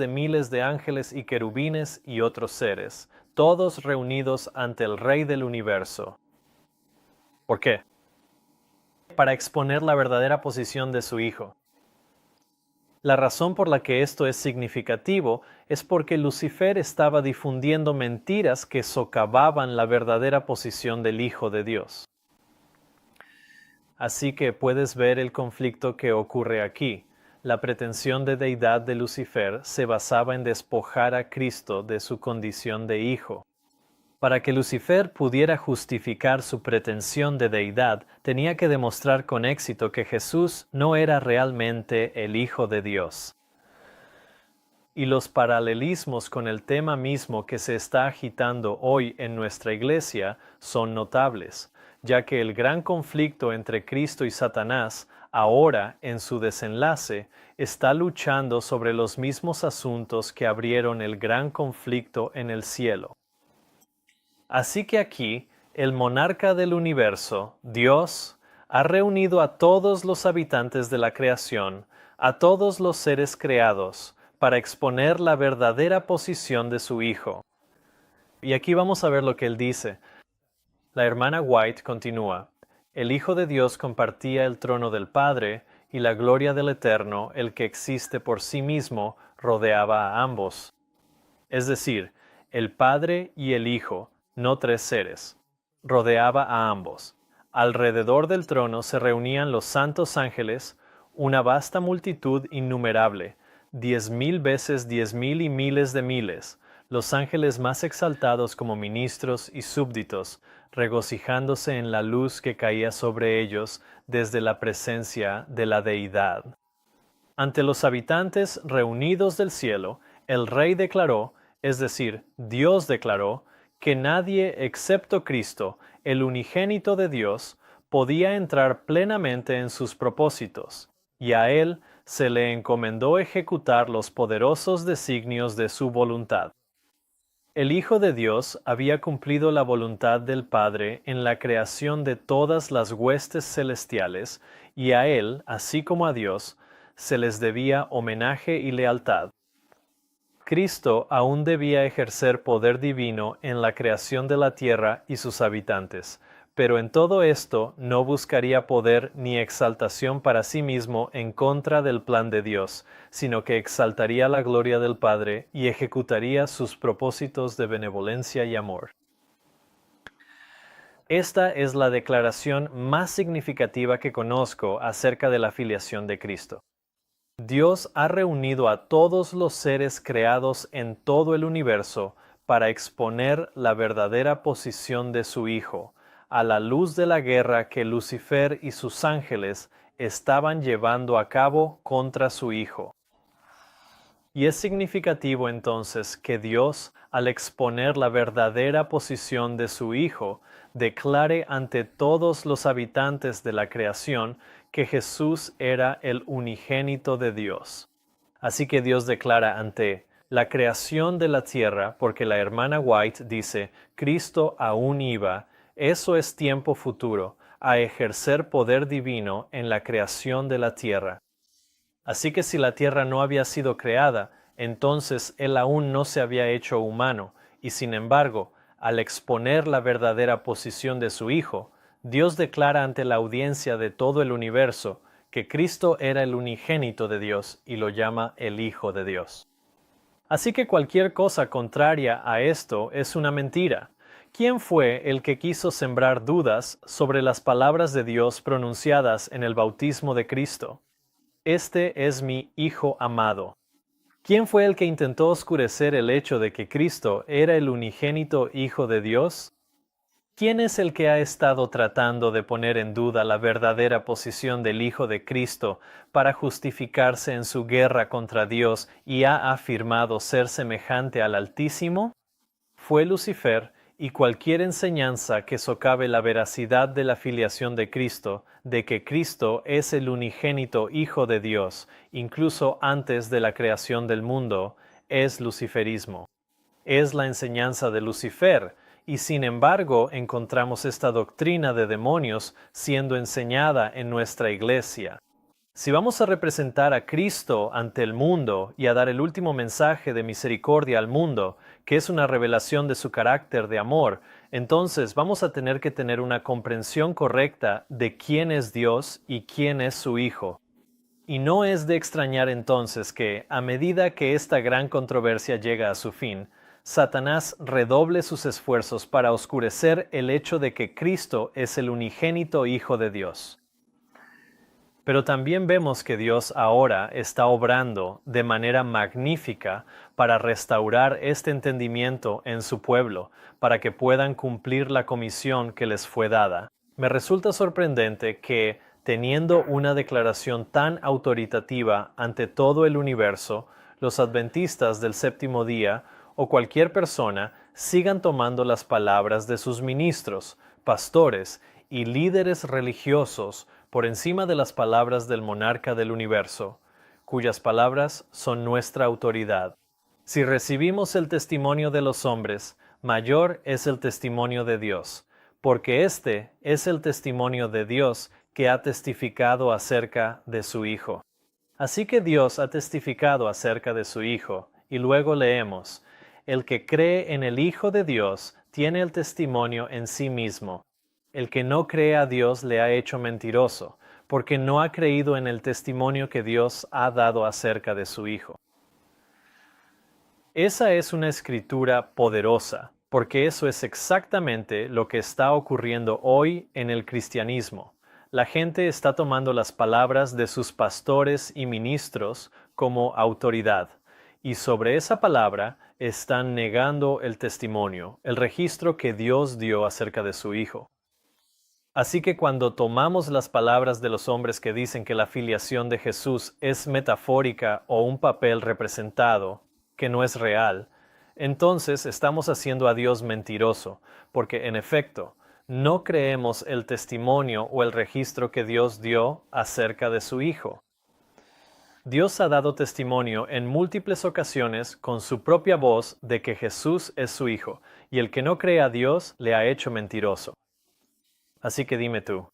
de ángeles y querubines y otros seres, todos reunidos ante el Rey del universo. ¿Por qué? Para exponer la verdadera posición de su Hijo. La razón por la que esto es significativo es porque Lucifer estaba difundiendo mentiras que socavaban la verdadera posición del Hijo de Dios. Así que puedes ver el conflicto que ocurre aquí. La pretensión de deidad de Lucifer se basaba en despojar a Cristo de su condición de Hijo. Para que Lucifer pudiera justificar su pretensión de deidad, tenía que demostrar con éxito que Jesús no era realmente el Hijo de Dios. Y los paralelismos con el tema mismo que se está agitando hoy en nuestra iglesia son notables, ya que el gran conflicto entre Cristo y Satanás, ahora en su desenlace, está luchando sobre los mismos asuntos que abrieron el gran conflicto en el cielo. Así que aquí, el monarca del universo, Dios, ha reunido a todos los habitantes de la creación, a todos los seres creados, para exponer la verdadera posición de su Hijo. Y aquí vamos a ver lo que él dice. La hermana White continúa. El Hijo de Dios compartía el trono del Padre, y la gloria del Eterno, el que existe por sí mismo, rodeaba a ambos. Es decir, el Padre y el Hijo, no tres seres, rodeaba a ambos. Alrededor del trono se reunían los santos ángeles, una vasta multitud innumerable, 10,000 veces 10,000 y miles de miles, los ángeles más exaltados como ministros y súbditos, regocijándose en la luz que caía sobre ellos desde la presencia de la deidad. Ante los habitantes reunidos del cielo, el Rey declaró, es decir, Dios declaró, que nadie excepto Cristo, el unigénito de Dios, podía entrar plenamente en sus propósitos, y a él se le encomendó ejecutar los poderosos designios de su voluntad. El Hijo de Dios había cumplido la voluntad del Padre en la creación de todas las huestes celestiales, y a él, así como a Dios, se les debía homenaje y lealtad. Cristo aún debía ejercer poder divino en la creación de la tierra y sus habitantes, pero en todo esto no buscaría poder ni exaltación para sí mismo en contra del plan de Dios, sino que exaltaría la gloria del Padre y ejecutaría sus propósitos de benevolencia y amor. Esta es la declaración más significativa que conozco acerca de la filiación de Cristo. Dios ha reunido a todos los seres creados en todo el universo para exponer la verdadera posición de su Hijo, a la luz de la guerra que Lucifer y sus ángeles estaban llevando a cabo contra su Hijo. Y es significativo entonces que Dios, al exponer la verdadera posición de su Hijo, declare ante todos los habitantes de la creación que Jesús era el unigénito de Dios. Así que Dios declara ante la creación de la tierra, porque la hermana White dice, Cristo aún iba, eso es tiempo futuro, a ejercer poder divino en la creación de la tierra. Así que si la tierra no había sido creada, entonces Él aún no se había hecho humano, y sin embargo, al exponer la verdadera posición de su Hijo, Dios declara ante la audiencia de todo el universo que Cristo era el unigénito de Dios y lo llama el Hijo de Dios. Así que cualquier cosa contraria a esto es una mentira. ¿Quién fue el que quiso sembrar dudas sobre las palabras de Dios pronunciadas en el bautismo de Cristo? Este es mi Hijo amado. ¿Quién fue el que intentó oscurecer el hecho de que Cristo era el unigénito Hijo de Dios? ¿Quién es el que ha estado tratando de poner en duda la verdadera posición del Hijo de Cristo para justificarse en su guerra contra Dios y ha afirmado ser semejante al Altísimo? Fue Lucifer, y cualquier enseñanza que socave la veracidad de la filiación de Cristo, de que Cristo es el unigénito Hijo de Dios, incluso antes de la creación del mundo, es luciferismo. Es la enseñanza de Lucifer, y sin embargo encontramos esta doctrina de demonios siendo enseñada en nuestra iglesia. Si vamos a representar a Cristo ante el mundo y a dar el último mensaje de misericordia al mundo, que es una revelación de su carácter de amor, entonces vamos a tener que tener una comprensión correcta de quién es Dios y quién es su Hijo. Y no es de extrañar entonces que, a medida que esta gran controversia llega a su fin, Satanás redoble sus esfuerzos para oscurecer el hecho de que Cristo es el unigénito Hijo de Dios. Pero también vemos que Dios ahora está obrando de manera magnífica para restaurar este entendimiento en su pueblo, para que puedan cumplir la comisión que les fue dada. Me resulta sorprendente que, teniendo una declaración tan autoritativa ante todo el universo, los adventistas del séptimo día o cualquier persona sigan tomando las palabras de sus ministros, pastores y líderes religiosos por encima de las palabras del monarca del universo, cuyas palabras son nuestra autoridad. Si recibimos el testimonio de los hombres, mayor es el testimonio de Dios, porque este es el testimonio de Dios que ha testificado acerca de su Hijo. Así que Dios ha testificado acerca de su Hijo, y luego leemos, el que cree en el Hijo de Dios tiene el testimonio en sí mismo. El que no cree a Dios le ha hecho mentiroso, porque no ha creído en el testimonio que Dios ha dado acerca de su Hijo. Esa es una escritura poderosa, porque eso es exactamente lo que está ocurriendo hoy en el cristianismo. La gente está tomando las palabras de sus pastores y ministros como autoridad, y sobre esa palabra están negando el testimonio, el registro que Dios dio acerca de su Hijo. Así que cuando tomamos las palabras de los hombres que dicen que la filiación de Jesús es metafórica o un papel representado, que no es real, entonces estamos haciendo a Dios mentiroso, porque en efecto, no creemos el testimonio o el registro que Dios dio acerca de su Hijo. Dios ha dado testimonio en múltiples ocasiones con su propia voz de que Jesús es su Hijo, y el que no cree a Dios le ha hecho mentiroso. Así que dime tú,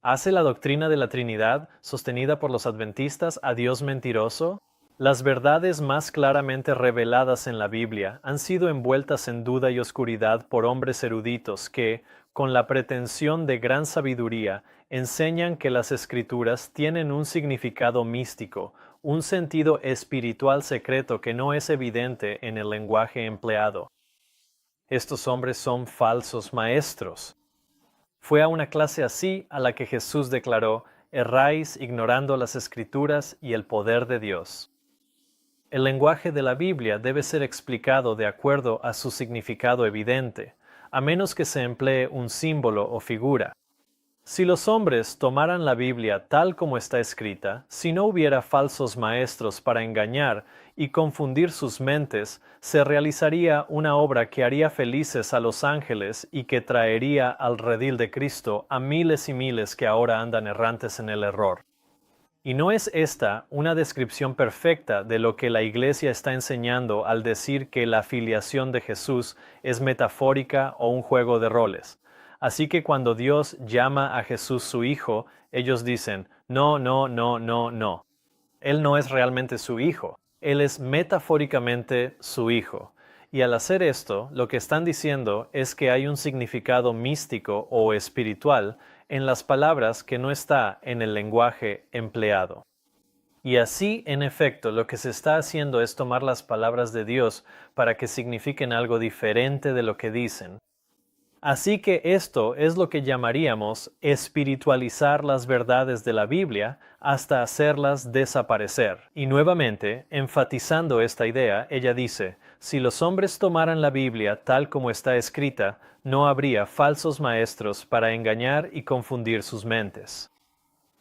¿hace la doctrina de la Trinidad, sostenida por los adventistas, a Dios mentiroso? Las verdades más claramente reveladas en la Biblia han sido envueltas en duda y oscuridad por hombres eruditos que, con la pretensión de gran sabiduría, enseñan que las Escrituras tienen un significado místico, un sentido espiritual secreto que no es evidente en el lenguaje empleado. Estos hombres son falsos maestros. Fue a una clase así a la que Jesús declaró, erráis ignorando las Escrituras y el poder de Dios. El lenguaje de la Biblia debe ser explicado de acuerdo a su significado evidente, a menos que se emplee un símbolo o figura. Si los hombres tomaran la Biblia tal como está escrita, si no hubiera falsos maestros para engañar y confundir sus mentes, se realizaría una obra que haría felices a los ángeles y que traería al redil de Cristo a miles y miles que ahora andan errantes en el error. ¿Y no es esta una descripción perfecta de lo que la Iglesia está enseñando al decir que la filiación de Jesús es metafórica o un juego de roles? Así que cuando Dios llama a Jesús su Hijo, ellos dicen, no, no, no, no, no. Él no es realmente su Hijo, Él es metafóricamente su Hijo. Y al hacer esto, lo que están diciendo es que hay un significado místico o espiritual en las palabras que no está en el lenguaje empleado. Y así, en efecto, lo que se está haciendo es tomar las palabras de Dios para que signifiquen algo diferente de lo que dicen. Así que esto es lo que llamaríamos espiritualizar las verdades de la Biblia hasta hacerlas desaparecer. Y nuevamente, enfatizando esta idea, ella dice, si los hombres tomaran la Biblia tal como está escrita, no habría falsos maestros para engañar y confundir sus mentes.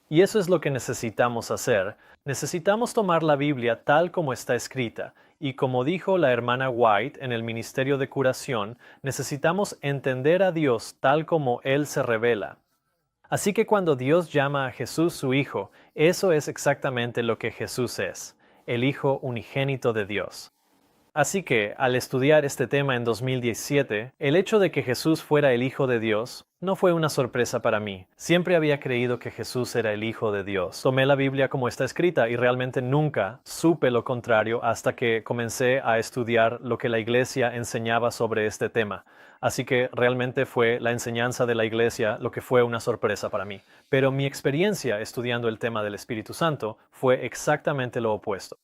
Y eso es lo que necesitamos hacer. Necesitamos tomar la Biblia tal como está escrita, y como dijo la hermana White en el Ministerio de Curación, necesitamos entender a Dios tal como Él se revela. Así que cuando Dios llama a Jesús su Hijo, eso es exactamente lo que Jesús es, el Hijo unigénito de Dios. Así que, al estudiar este tema en 2017, el hecho de que Jesús fuera el Hijo de Dios no fue una sorpresa para mí. Siempre había creído que Jesús era el Hijo de Dios. Tomé la Biblia como está escrita y realmente nunca supe lo contrario hasta que comencé a estudiar lo que la Iglesia enseñaba sobre este tema. Así que realmente fue la enseñanza de la Iglesia lo que fue una sorpresa para mí. Pero mi experiencia estudiando el tema del Espíritu Santo fue exactamente lo opuesto.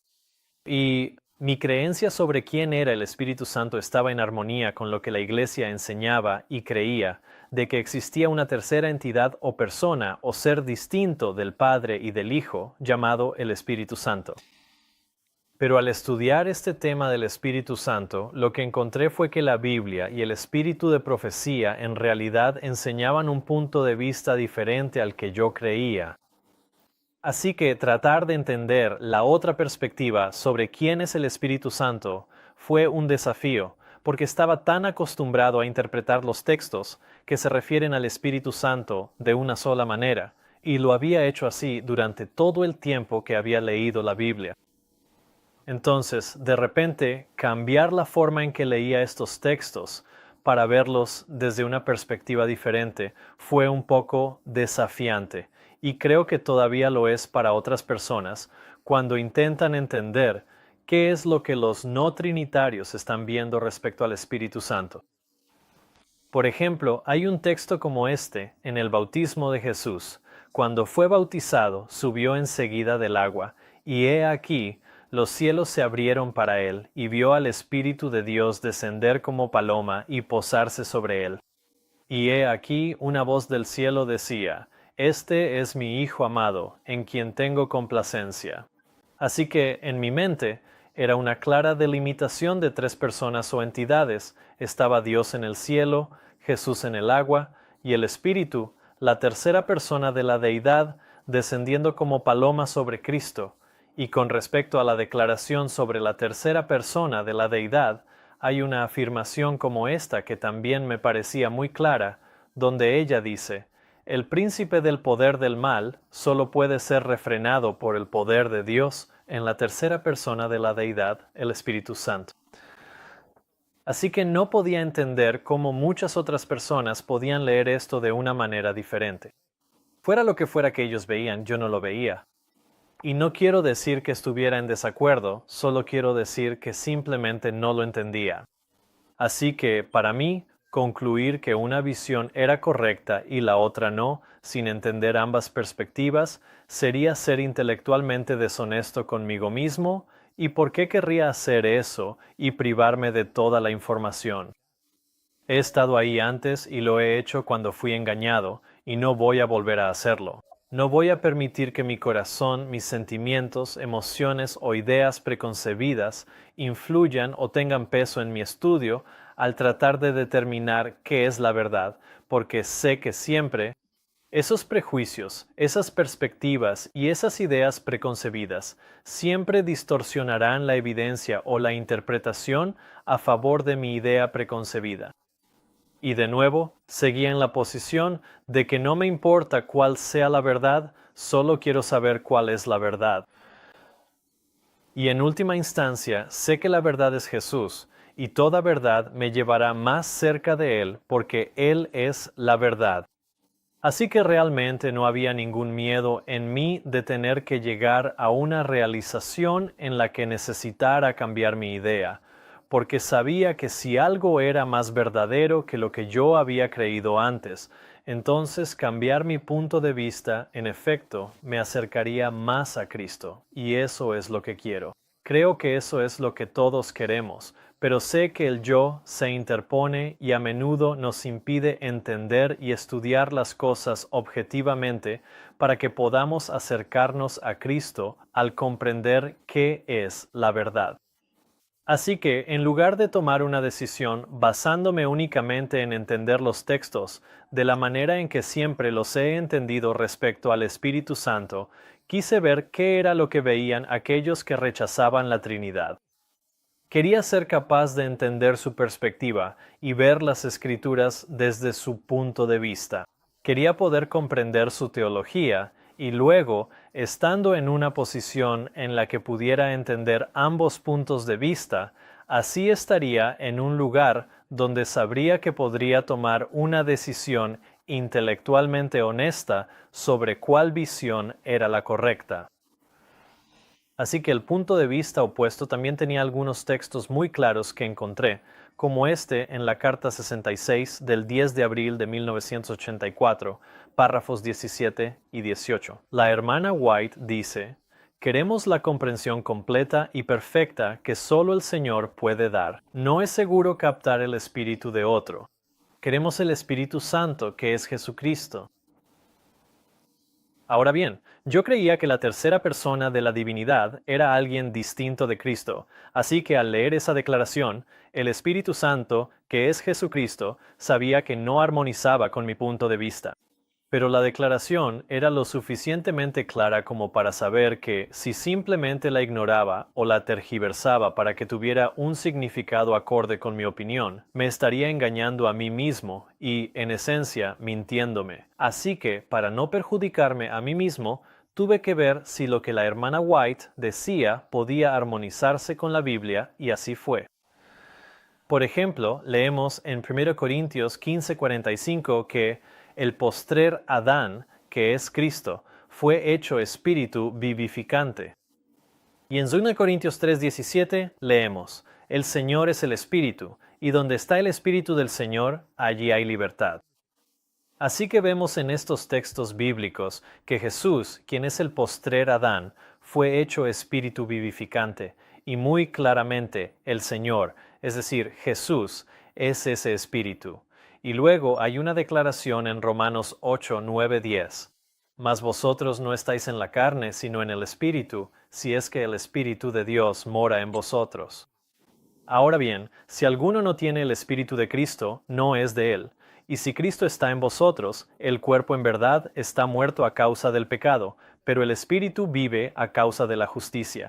Y mi creencia sobre quién era el Espíritu Santo estaba en armonía con lo que la Iglesia enseñaba y creía, de que existía una tercera entidad o persona o ser distinto del Padre y del Hijo, llamado el Espíritu Santo. Pero al estudiar este tema del Espíritu Santo, lo que encontré fue que la Biblia y el espíritu de profecía en realidad enseñaban un punto de vista diferente al que yo creía. Así que tratar de entender la otra perspectiva sobre quién es el Espíritu Santo fue un desafío, porque estaba tan acostumbrado a interpretar los textos que se refieren al Espíritu Santo de una sola manera, y lo había hecho así durante todo el tiempo que había leído la Biblia. Entonces, de repente, cambiar la forma en que leía estos textos para verlos desde una perspectiva diferente fue un poco desafiante. Y creo que todavía lo es para otras personas cuando intentan entender qué es lo que los no trinitarios están viendo respecto al Espíritu Santo. Por ejemplo, hay un texto como este en el bautismo de Jesús. Cuando fue bautizado, subió enseguida del agua, y he aquí, los cielos se abrieron para él, y vio al Espíritu de Dios descender como paloma y posarse sobre él. Y he aquí una voz del cielo decía, Este es mi Hijo amado, en quien tengo complacencia. Así que, en mi mente, era una clara delimitación de tres personas o entidades. Estaba Dios en el cielo, Jesús en el agua, y el Espíritu, la tercera persona de la deidad, descendiendo como paloma sobre Cristo. Y con respecto a la declaración sobre la tercera persona de la deidad, hay una afirmación como esta que también me parecía muy clara, donde ella dice, el príncipe del poder del mal solo puede ser refrenado por el poder de Dios en la tercera persona de la deidad, el Espíritu Santo. Así que no podía entender cómo muchas otras personas podían leer esto de una manera diferente. Fuera lo que fuera que ellos veían, yo no lo veía. Y no quiero decir que estuviera en desacuerdo, solo quiero decir que simplemente no lo entendía. Así que, para mí, concluir que una visión era correcta y la otra no, sin entender ambas perspectivas, sería ser intelectualmente deshonesto conmigo mismo, ¿y por qué querría hacer eso y privarme de toda la información? He estado ahí antes y lo he hecho cuando fui engañado, y no voy a volver a hacerlo. No voy a permitir que mi corazón, mis sentimientos, emociones o ideas preconcebidas influyan o tengan peso en mi estudio al tratar de determinar qué es la verdad, porque sé que siempre esos prejuicios, esas perspectivas y esas ideas preconcebidas siempre distorsionarán la evidencia o la interpretación a favor de mi idea preconcebida. Y de nuevo, seguía en la posición de que no me importa cuál sea la verdad, solo quiero saber cuál es la verdad. Y en última instancia, sé que la verdad es Jesús, y toda verdad me llevará más cerca de Él, porque Él es la verdad. Así que realmente no había ningún miedo en mí de tener que llegar a una realización en la que necesitara cambiar mi idea, porque sabía que si algo era más verdadero que lo que yo había creído antes, entonces cambiar mi punto de vista, en efecto, me acercaría más a Cristo, y eso es lo que quiero. Creo que eso es lo que todos queremos, pero sé que el yo se interpone y a menudo nos impide entender y estudiar las cosas objetivamente para que podamos acercarnos a Cristo al comprender qué es la verdad. Así que, en lugar de tomar una decisión basándome únicamente en entender los textos de la manera en que siempre los he entendido respecto al Espíritu Santo, quise ver qué era lo que veían aquellos que rechazaban la Trinidad. Quería ser capaz de entender su perspectiva y ver las Escrituras desde su punto de vista. Quería poder comprender su teología y luego, estando en una posición en la que pudiera entender ambos puntos de vista, así estaría en un lugar donde sabría que podría tomar una decisión intelectualmente honesta sobre cuál visión era la correcta. Así que el punto de vista opuesto también tenía algunos textos muy claros que encontré, como este en la Carta 66 del 10 de abril de 1984, párrafos 17 y 18. La hermana White dice: queremos la comprensión completa y perfecta que solo el Señor puede dar. No es seguro captar el espíritu de otro. Queremos el Espíritu Santo, que es Jesucristo. Ahora bien, yo creía que la tercera persona de la divinidad era alguien distinto de Cristo, así que al leer esa declaración, el Espíritu Santo, que es Jesucristo, sabía que no armonizaba con mi punto de vista. Pero la declaración era lo suficientemente clara como para saber que, si simplemente la ignoraba o la tergiversaba para que tuviera un significado acorde con mi opinión, me estaría engañando a mí mismo y, en esencia, mintiéndome. Así que, para no perjudicarme a mí mismo, tuve que ver si lo que la hermana White decía podía armonizarse con la Biblia, y así fue. Por ejemplo, leemos en 1 Corintios 15:45 que el postrer Adán, que es Cristo, fue hecho espíritu vivificante. Y en 2 Corintios 3:17 leemos: el Señor es el Espíritu, y donde está el Espíritu del Señor, allí hay libertad. Así que vemos en estos textos bíblicos que Jesús, quien es el postrer Adán, fue hecho espíritu vivificante, y muy claramente el Señor, es decir, Jesús, es ese espíritu. Y luego hay una declaración en Romanos 8, 9, 10. Mas vosotros no estáis en la carne, sino en el espíritu, si es que el Espíritu de Dios mora en vosotros. Ahora bien, si alguno no tiene el Espíritu de Cristo, no es de él. Y si Cristo está en vosotros, el cuerpo en verdad está muerto a causa del pecado, pero el Espíritu vive a causa de la justicia.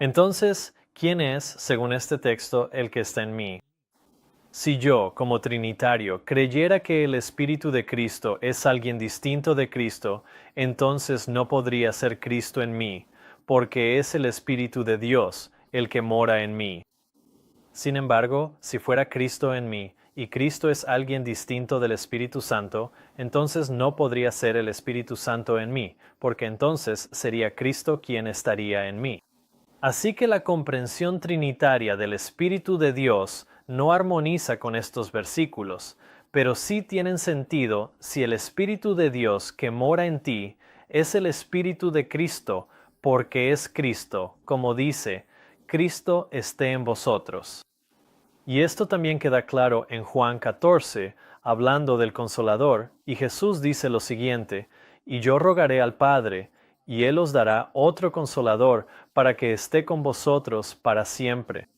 Entonces, ¿quién es, según este texto, el que está en mí? Si yo, como trinitario, creyera que el Espíritu de Cristo es alguien distinto de Cristo, entonces no podría ser Cristo en mí, porque es el Espíritu de Dios el que mora en mí. Sin embargo, si fuera Cristo en mí, y Cristo es alguien distinto del Espíritu Santo, entonces no podría ser el Espíritu Santo en mí, porque entonces sería Cristo quien estaría en mí. Así que la comprensión trinitaria del Espíritu de Dios no armoniza con estos versículos, pero sí tienen sentido si el Espíritu de Dios que mora en ti es el Espíritu de Cristo, porque es Cristo, como dice, Cristo esté en vosotros. Y esto también queda claro en Juan 14, hablando del Consolador, y Jesús dice lo siguiente: y yo rogaré al Padre, y Él os dará otro Consolador, para que esté con vosotros para siempre.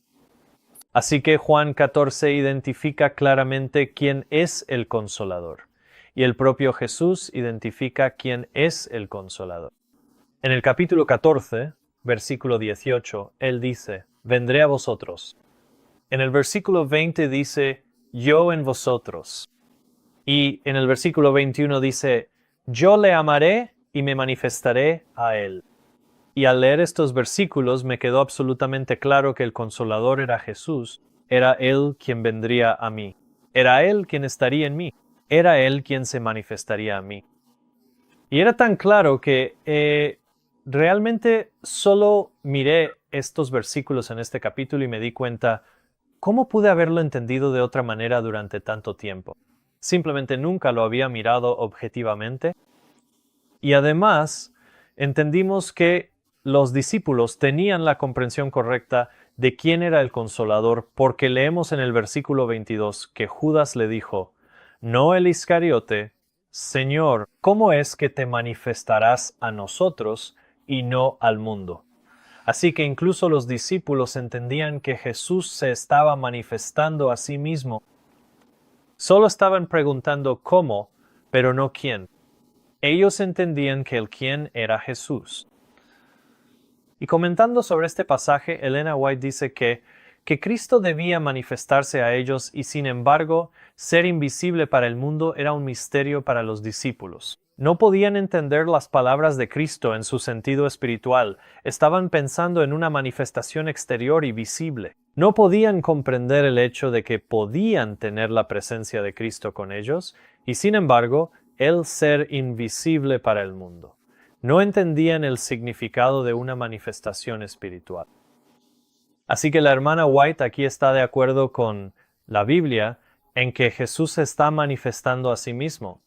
Así que Juan 14 identifica claramente quién es el Consolador, y el propio Jesús identifica quién es el Consolador. En el capítulo 14, versículo 18, Él dice: vendré a vosotros. En el versículo 20 dice: yo en vosotros. Y en el versículo 21 dice: yo le amaré y me manifestaré a él. Y al leer estos versículos me quedó absolutamente claro que el Consolador era Jesús, era Él quien vendría a mí, era Él quien estaría en mí, era Él quien se manifestaría a mí. Y era tan claro que realmente solo miré estos versículos en este capítulo y me di cuenta: ¿cómo pude haberlo entendido de otra manera durante tanto tiempo? Simplemente nunca lo había mirado objetivamente. Y además, entendimos que los discípulos tenían la comprensión correcta de quién era el Consolador, porque leemos en el versículo 22 que Judas le dijo: no el Iscariote, Señor, ¿cómo es que te manifestarás a nosotros y no al mundo? Así que incluso los discípulos entendían que Jesús se estaba manifestando a sí mismo. Solo estaban preguntando cómo, pero no quién. Ellos entendían que el quién era Jesús. Y comentando sobre este pasaje, Elena White dice que Cristo debía manifestarse a ellos y sin embargo, ser invisible para el mundo era un misterio para los discípulos. No podían entender las palabras de Cristo en su sentido espiritual, estaban pensando en una manifestación exterior y visible. No podían comprender el hecho de que podían tener la presencia de Cristo con ellos y sin embargo, Él ser invisible para el mundo. No entendían el significado de una manifestación espiritual. Así que la hermana White aquí está de acuerdo con la Biblia en que Jesús se está manifestando a sí mismo.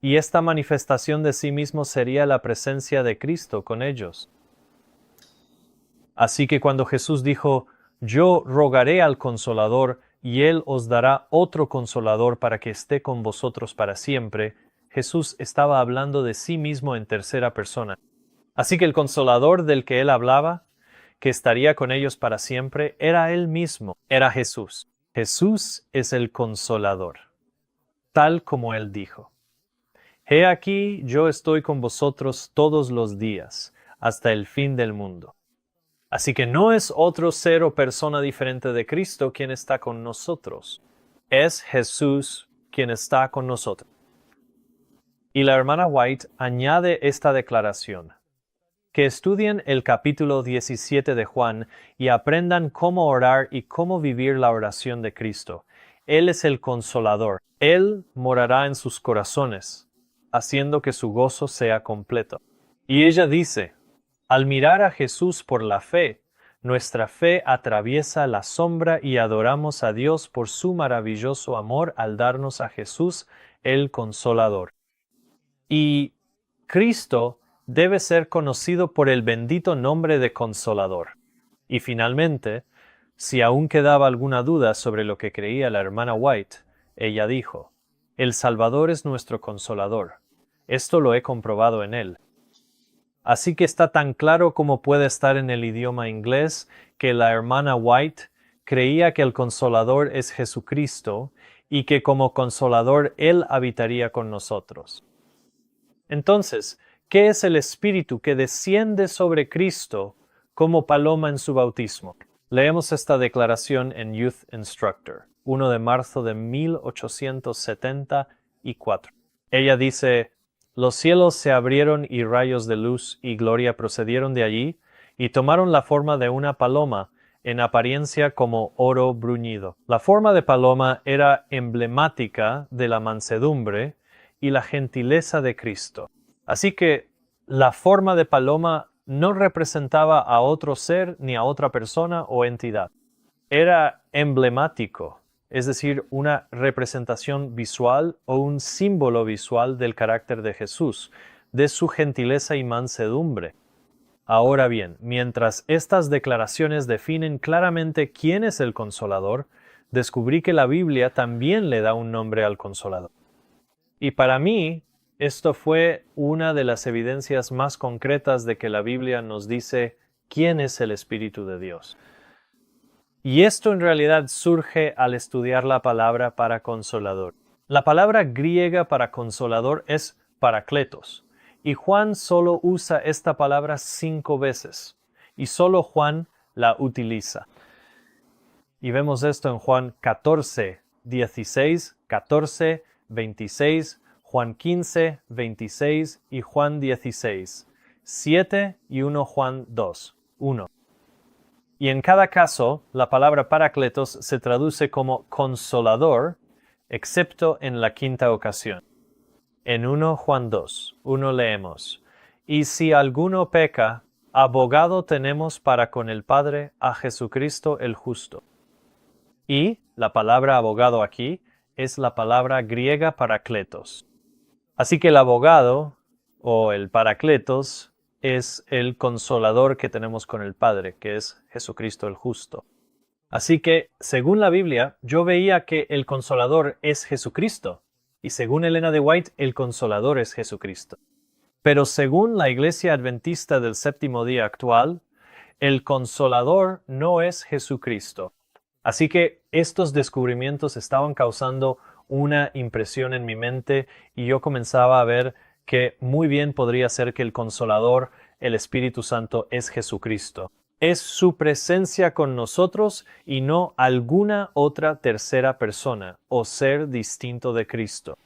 Y esta manifestación de sí mismo sería la presencia de Cristo con ellos. Así que cuando Jesús dijo, yo rogaré al Consolador y Él os dará otro Consolador para que esté con vosotros para siempre, Jesús estaba hablando de sí mismo en tercera persona. Así que el Consolador del que Él hablaba, que estaría con ellos para siempre, era Él mismo, era Jesús. Jesús es el Consolador, tal como Él dijo. He aquí, yo estoy con vosotros todos los días, hasta el fin del mundo. Así que no es otro ser o persona diferente de Cristo quien está con nosotros. Es Jesús quien está con nosotros. Y la hermana White añade esta declaración: que estudien el capítulo 17 de Juan y aprendan cómo orar y cómo vivir la oración de Cristo. Él es el Consolador. Él morará en sus corazones, haciendo que su gozo sea completo. Y ella dice, al mirar a Jesús por la fe, nuestra fe atraviesa la sombra y adoramos a Dios por su maravilloso amor al darnos a Jesús, el Consolador. Y Cristo debe ser conocido por el bendito nombre de Consolador. Y finalmente, si aún quedaba alguna duda sobre lo que creía la hermana White, ella dijo, el Salvador es nuestro Consolador. Esto lo he comprobado en él. Así que está tan claro como puede estar en el idioma inglés que la hermana White creía que el Consolador es Jesucristo y que como Consolador Él habitaría con nosotros. Entonces, ¿qué es el Espíritu que desciende sobre Cristo como paloma en su bautismo? Leemos esta declaración en Youth Instructor, 1 de marzo de 1874. Ella dice, los cielos se abrieron y rayos de luz y gloria procedieron de allí y tomaron la forma de una paloma, en apariencia como oro bruñido. La forma de paloma era emblemática de la mansedumbre y la gentileza de Cristo. Así que la forma de paloma no representaba a otro ser ni a otra persona o entidad. Era emblemático, es decir, una representación visual o un símbolo visual del carácter de Jesús, de su gentileza y mansedumbre. Ahora bien, mientras estas declaraciones definen claramente quién es el Consolador, descubrí que la Biblia también le da un nombre al Consolador. Y para mí, esto fue una de las evidencias más concretas de que la Biblia nos dice quién es el Espíritu de Dios. Y esto en realidad surge al estudiar la palabra para consolador. La palabra griega para consolador es parakletos, y Juan solo usa esta palabra 5 veces, y solo Juan la utiliza. Y vemos esto en Juan 14, 16, 14, 26, Juan 15, 26 y Juan 16, 7 y 1 Juan 2, 1. Y en cada caso, la palabra parakletos se traduce como consolador, excepto en la quinta ocasión. En 1 Juan 2, 1 leemos, y si alguno peca, abogado tenemos para con el Padre a Jesucristo el justo. Y la palabra abogado aquí es la palabra griega parakletos. Así que el abogado, o el parakletos, es el consolador que tenemos con el Padre, que es Jesucristo el justo. Así que, según la Biblia, yo veía que el consolador es Jesucristo, y según Elena de White, el consolador es Jesucristo. Pero según la Iglesia Adventista del Séptimo Día actual, El Consolador no es Jesucristo. Así que estos descubrimientos estaban causando una impresión en mi mente y yo comenzaba a ver que muy bien podría ser que el Consolador, el Espíritu Santo, es Jesucristo. Es su presencia con nosotros y no alguna otra tercera persona o ser distinto de Cristo.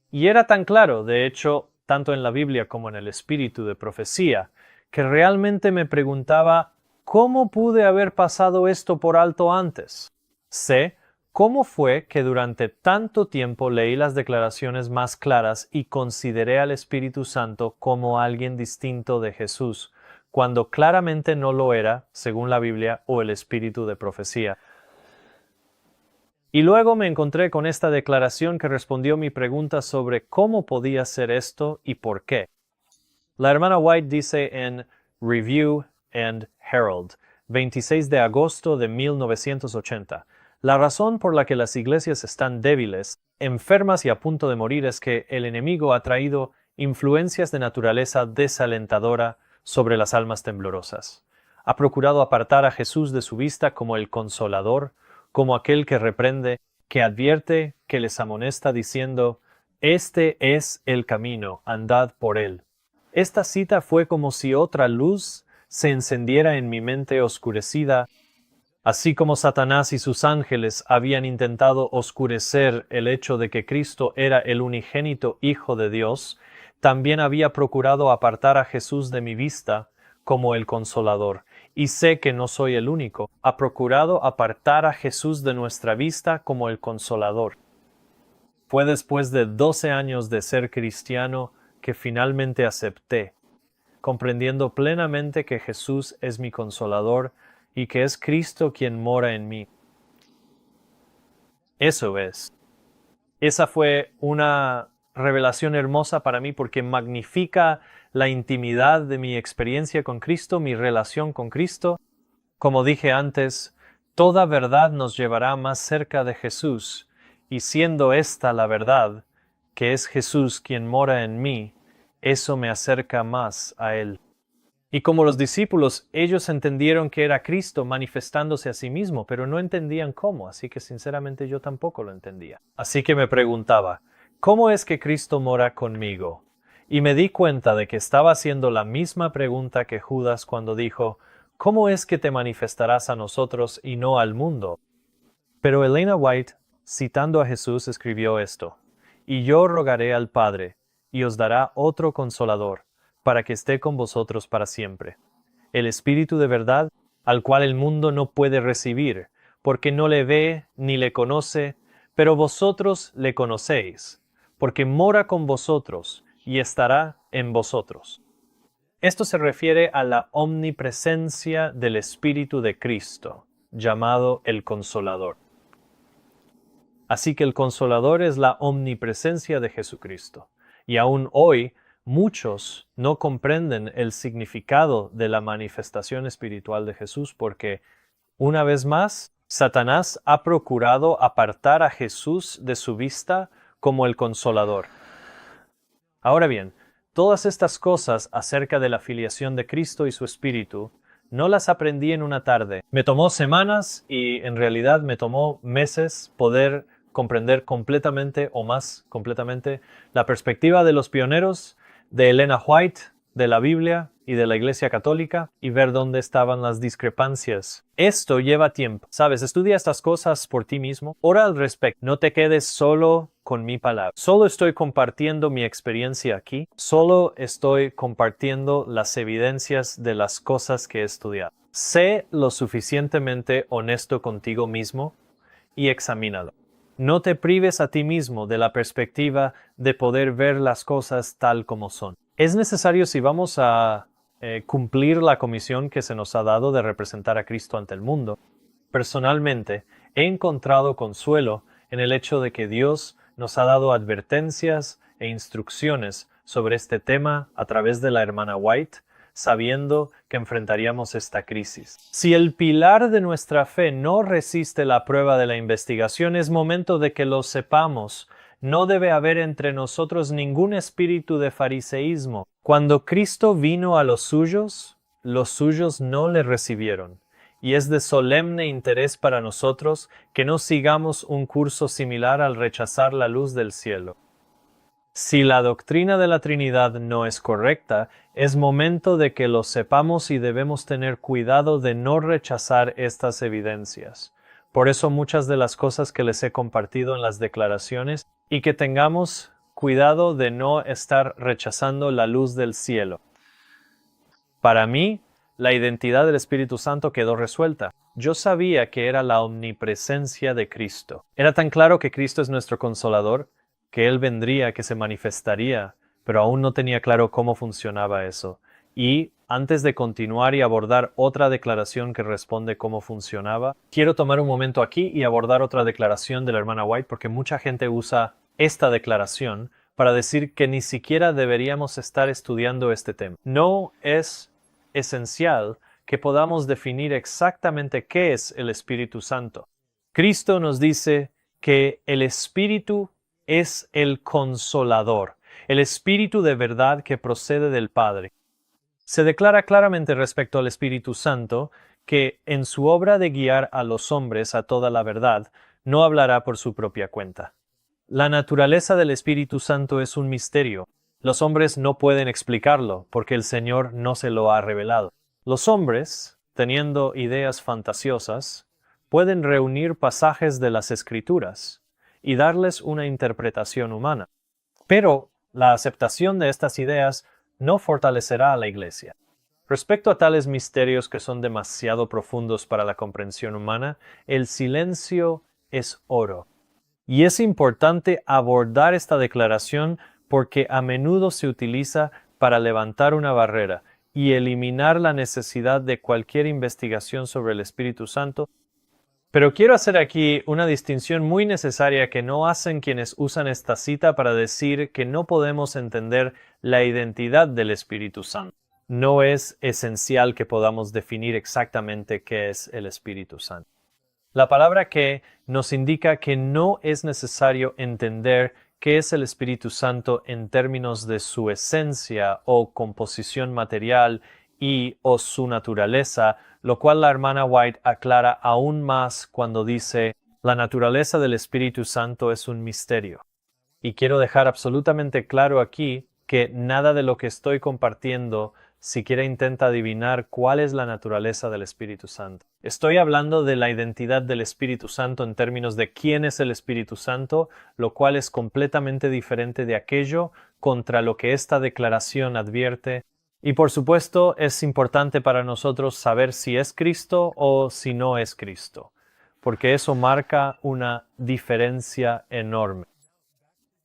Y era tan claro, de hecho, tanto en la Biblia como en el Espíritu de profecía, que realmente me preguntaba, ¿cómo pude haber pasado esto por alto antes? Sé cómo fue que durante tanto tiempo leí las declaraciones más claras y consideré al Espíritu Santo como alguien distinto de Jesús, cuando claramente no lo era, según la Biblia o el Espíritu de profecía. Y luego me encontré con esta declaración que respondió mi pregunta sobre cómo podía ser esto y por qué. La hermana White dice en Review and Herald, 26 de agosto de 1980, la razón por la que las iglesias están débiles, enfermas y a punto de morir es que el enemigo ha traído influencias de naturaleza desalentadora sobre las almas temblorosas. Ha procurado apartar a Jesús de su vista como el Consolador, como aquel que reprende, que advierte, que les amonesta diciendo, «Este es el camino, andad por él». Esta cita fue como si otra luz se encendiera en mi mente oscurecida, así como Satanás y sus ángeles habían intentado oscurecer el hecho de que Cristo era el unigénito Hijo de Dios, también había procurado apartar a Jesús de mi vista como el Consolador. Y sé que no soy el único. Ha procurado apartar a Jesús de nuestra vista como el Consolador. Fue después de 12 años de ser cristiano que finalmente acepté, comprendiendo plenamente que Jesús es mi Consolador y que es Cristo quien mora en mí. Eso es. Esa fue una revelación hermosa para mí porque magnifica la intimidad de mi experiencia con Cristo, mi relación con Cristo. Como dije antes, toda verdad nos llevará más cerca de Jesús, y siendo esta la verdad, que es Jesús quien mora en mí, eso me acerca más a Él. Y como los discípulos, ellos entendieron que era Cristo manifestándose a sí mismo, pero no entendían cómo, así que sinceramente yo tampoco lo entendía. Así que me preguntaba, ¿cómo es que Cristo mora conmigo? Y me di cuenta de que estaba haciendo la misma pregunta que Judas cuando dijo, ¿cómo es que te manifestarás a nosotros y no al mundo? Pero Elena White, citando a Jesús, escribió esto, y yo rogaré al Padre, y os dará otro consolador, para que esté con vosotros para siempre. El Espíritu de verdad, al cual el mundo no puede recibir, porque no le ve ni le conoce, pero vosotros le conocéis, porque mora con vosotros y estará en vosotros. Esto se refiere a la omnipresencia del Espíritu de Cristo, llamado el Consolador. Así que el Consolador es la omnipresencia de Jesucristo. Y aún hoy, muchos no comprenden el significado de la manifestación espiritual de Jesús porque, una vez más, Satanás ha procurado apartar a Jesús de su vista como el Consolador. Ahora bien, todas estas cosas acerca de la filiación de Cristo y su Espíritu, no las aprendí en una tarde. Me tomó semanas y en realidad me tomó meses poder comprender completamente o más completamente la perspectiva de los pioneros, de Elena White, de la Biblia y de la Iglesia Católica y ver dónde estaban las discrepancias. Esto lleva tiempo. ¿Sabes? Estudia estas cosas por ti mismo. Ora al respecto. No te quedes solo con mi palabra. Solo estoy compartiendo mi experiencia aquí. Solo estoy compartiendo las evidencias de las cosas que he estudiado. Sé lo suficientemente honesto contigo mismo y examínalo. No te prives a ti mismo de la perspectiva de poder ver las cosas tal como son. Es necesario si vamos a cumplir la comisión que se nos ha dado de representar a Cristo ante el mundo. Personalmente, he encontrado consuelo en el hecho de que Dios nos ha dado advertencias e instrucciones sobre este tema a través de la hermana White, sabiendo que enfrentaríamos esta crisis. Si el pilar de nuestra fe no resiste la prueba de la investigación, es momento de que lo sepamos. No debe haber entre nosotros ningún espíritu de fariseísmo. Cuando Cristo vino a los suyos, los suyos no le recibieron, y es de solemne interés para nosotros que no sigamos un curso similar al rechazar la luz del cielo. Si la doctrina de la Trinidad no es correcta, es momento de que lo sepamos y debemos tener cuidado de no rechazar estas evidencias. Por eso muchas de las cosas que les he compartido en las declaraciones, y que tengamos cuidado de no estar rechazando la luz del cielo. Para mí, la identidad del Espíritu Santo quedó resuelta. Yo sabía que era la omnipresencia de Cristo. Era tan claro que Cristo es nuestro Consolador, que Él vendría, que se manifestaría, pero aún no tenía claro cómo funcionaba eso. Y antes de continuar y abordar otra declaración que responde cómo funcionaba, quiero tomar un momento aquí y abordar otra declaración de la hermana White, porque mucha gente usa esta declaración para decir que ni siquiera deberíamos estar estudiando este tema. No es esencial que podamos definir exactamente qué es el Espíritu Santo. Cristo nos dice que el Espíritu es el Consolador, el Espíritu de verdad que procede del Padre. Se declara claramente respecto al Espíritu Santo que en su obra de guiar a los hombres a toda la verdad, no hablará por su propia cuenta. La naturaleza del Espíritu Santo es un misterio. Los hombres no pueden explicarlo porque el Señor no se lo ha revelado. Los hombres, teniendo ideas fantasiosas, pueden reunir pasajes de las Escrituras y darles una interpretación humana. Pero la aceptación de estas ideas no fortalecerá a la Iglesia. Respecto a tales misterios que son demasiado profundos para la comprensión humana, el silencio es oro. Y es importante abordar esta declaración porque a menudo se utiliza para levantar una barrera y eliminar la necesidad de cualquier investigación sobre el Espíritu Santo. Pero quiero hacer aquí una distinción muy necesaria que no hacen quienes usan esta cita para decir que no podemos entender la identidad del Espíritu Santo. No es esencial que podamos definir exactamente qué es el Espíritu Santo. La palabra que nos indica que no es necesario entender qué es el Espíritu Santo en términos de su esencia o composición material o su naturaleza, lo cual la hermana White aclara aún más cuando dice: la naturaleza del Espíritu Santo es un misterio. Y quiero dejar absolutamente claro aquí que nada de lo que estoy compartiendo siquiera intenta adivinar cuál es la naturaleza del Espíritu Santo. Estoy hablando de la identidad del Espíritu Santo en términos de quién es el Espíritu Santo, lo cual es completamente diferente de aquello contra lo que esta declaración advierte. Y por supuesto es importante para nosotros saber si es Cristo o si no es Cristo, porque eso marca una diferencia enorme.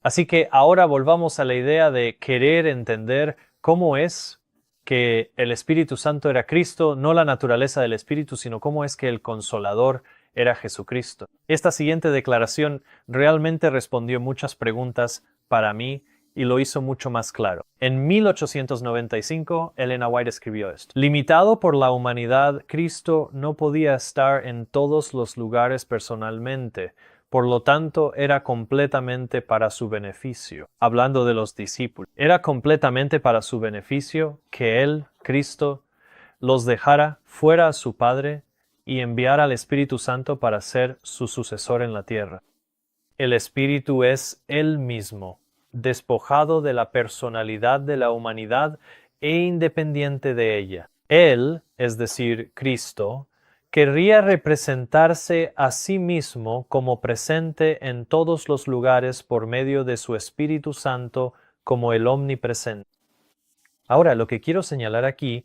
Así que ahora volvamos a la idea de querer entender cómo es que el Espíritu Santo era Cristo, no la naturaleza del Espíritu, sino cómo es que el Consolador era Jesucristo. Esta siguiente declaración realmente respondió muchas preguntas para mí y lo hizo mucho más claro. En 1895, Ellen White escribió esto: limitado por la humanidad, Cristo no podía estar en todos los lugares personalmente. Por lo tanto, era completamente para su beneficio. Hablando de los discípulos, era completamente para su beneficio que Él, Cristo, los dejara fuera a su Padre y enviara al Espíritu Santo para ser su sucesor en la tierra. El Espíritu es Él mismo, despojado de la personalidad de la humanidad e independiente de ella. Él, es decir, Cristo, querría representarse a sí mismo como presente en todos los lugares por medio de su Espíritu Santo como el omnipresente. Ahora, lo que quiero señalar aquí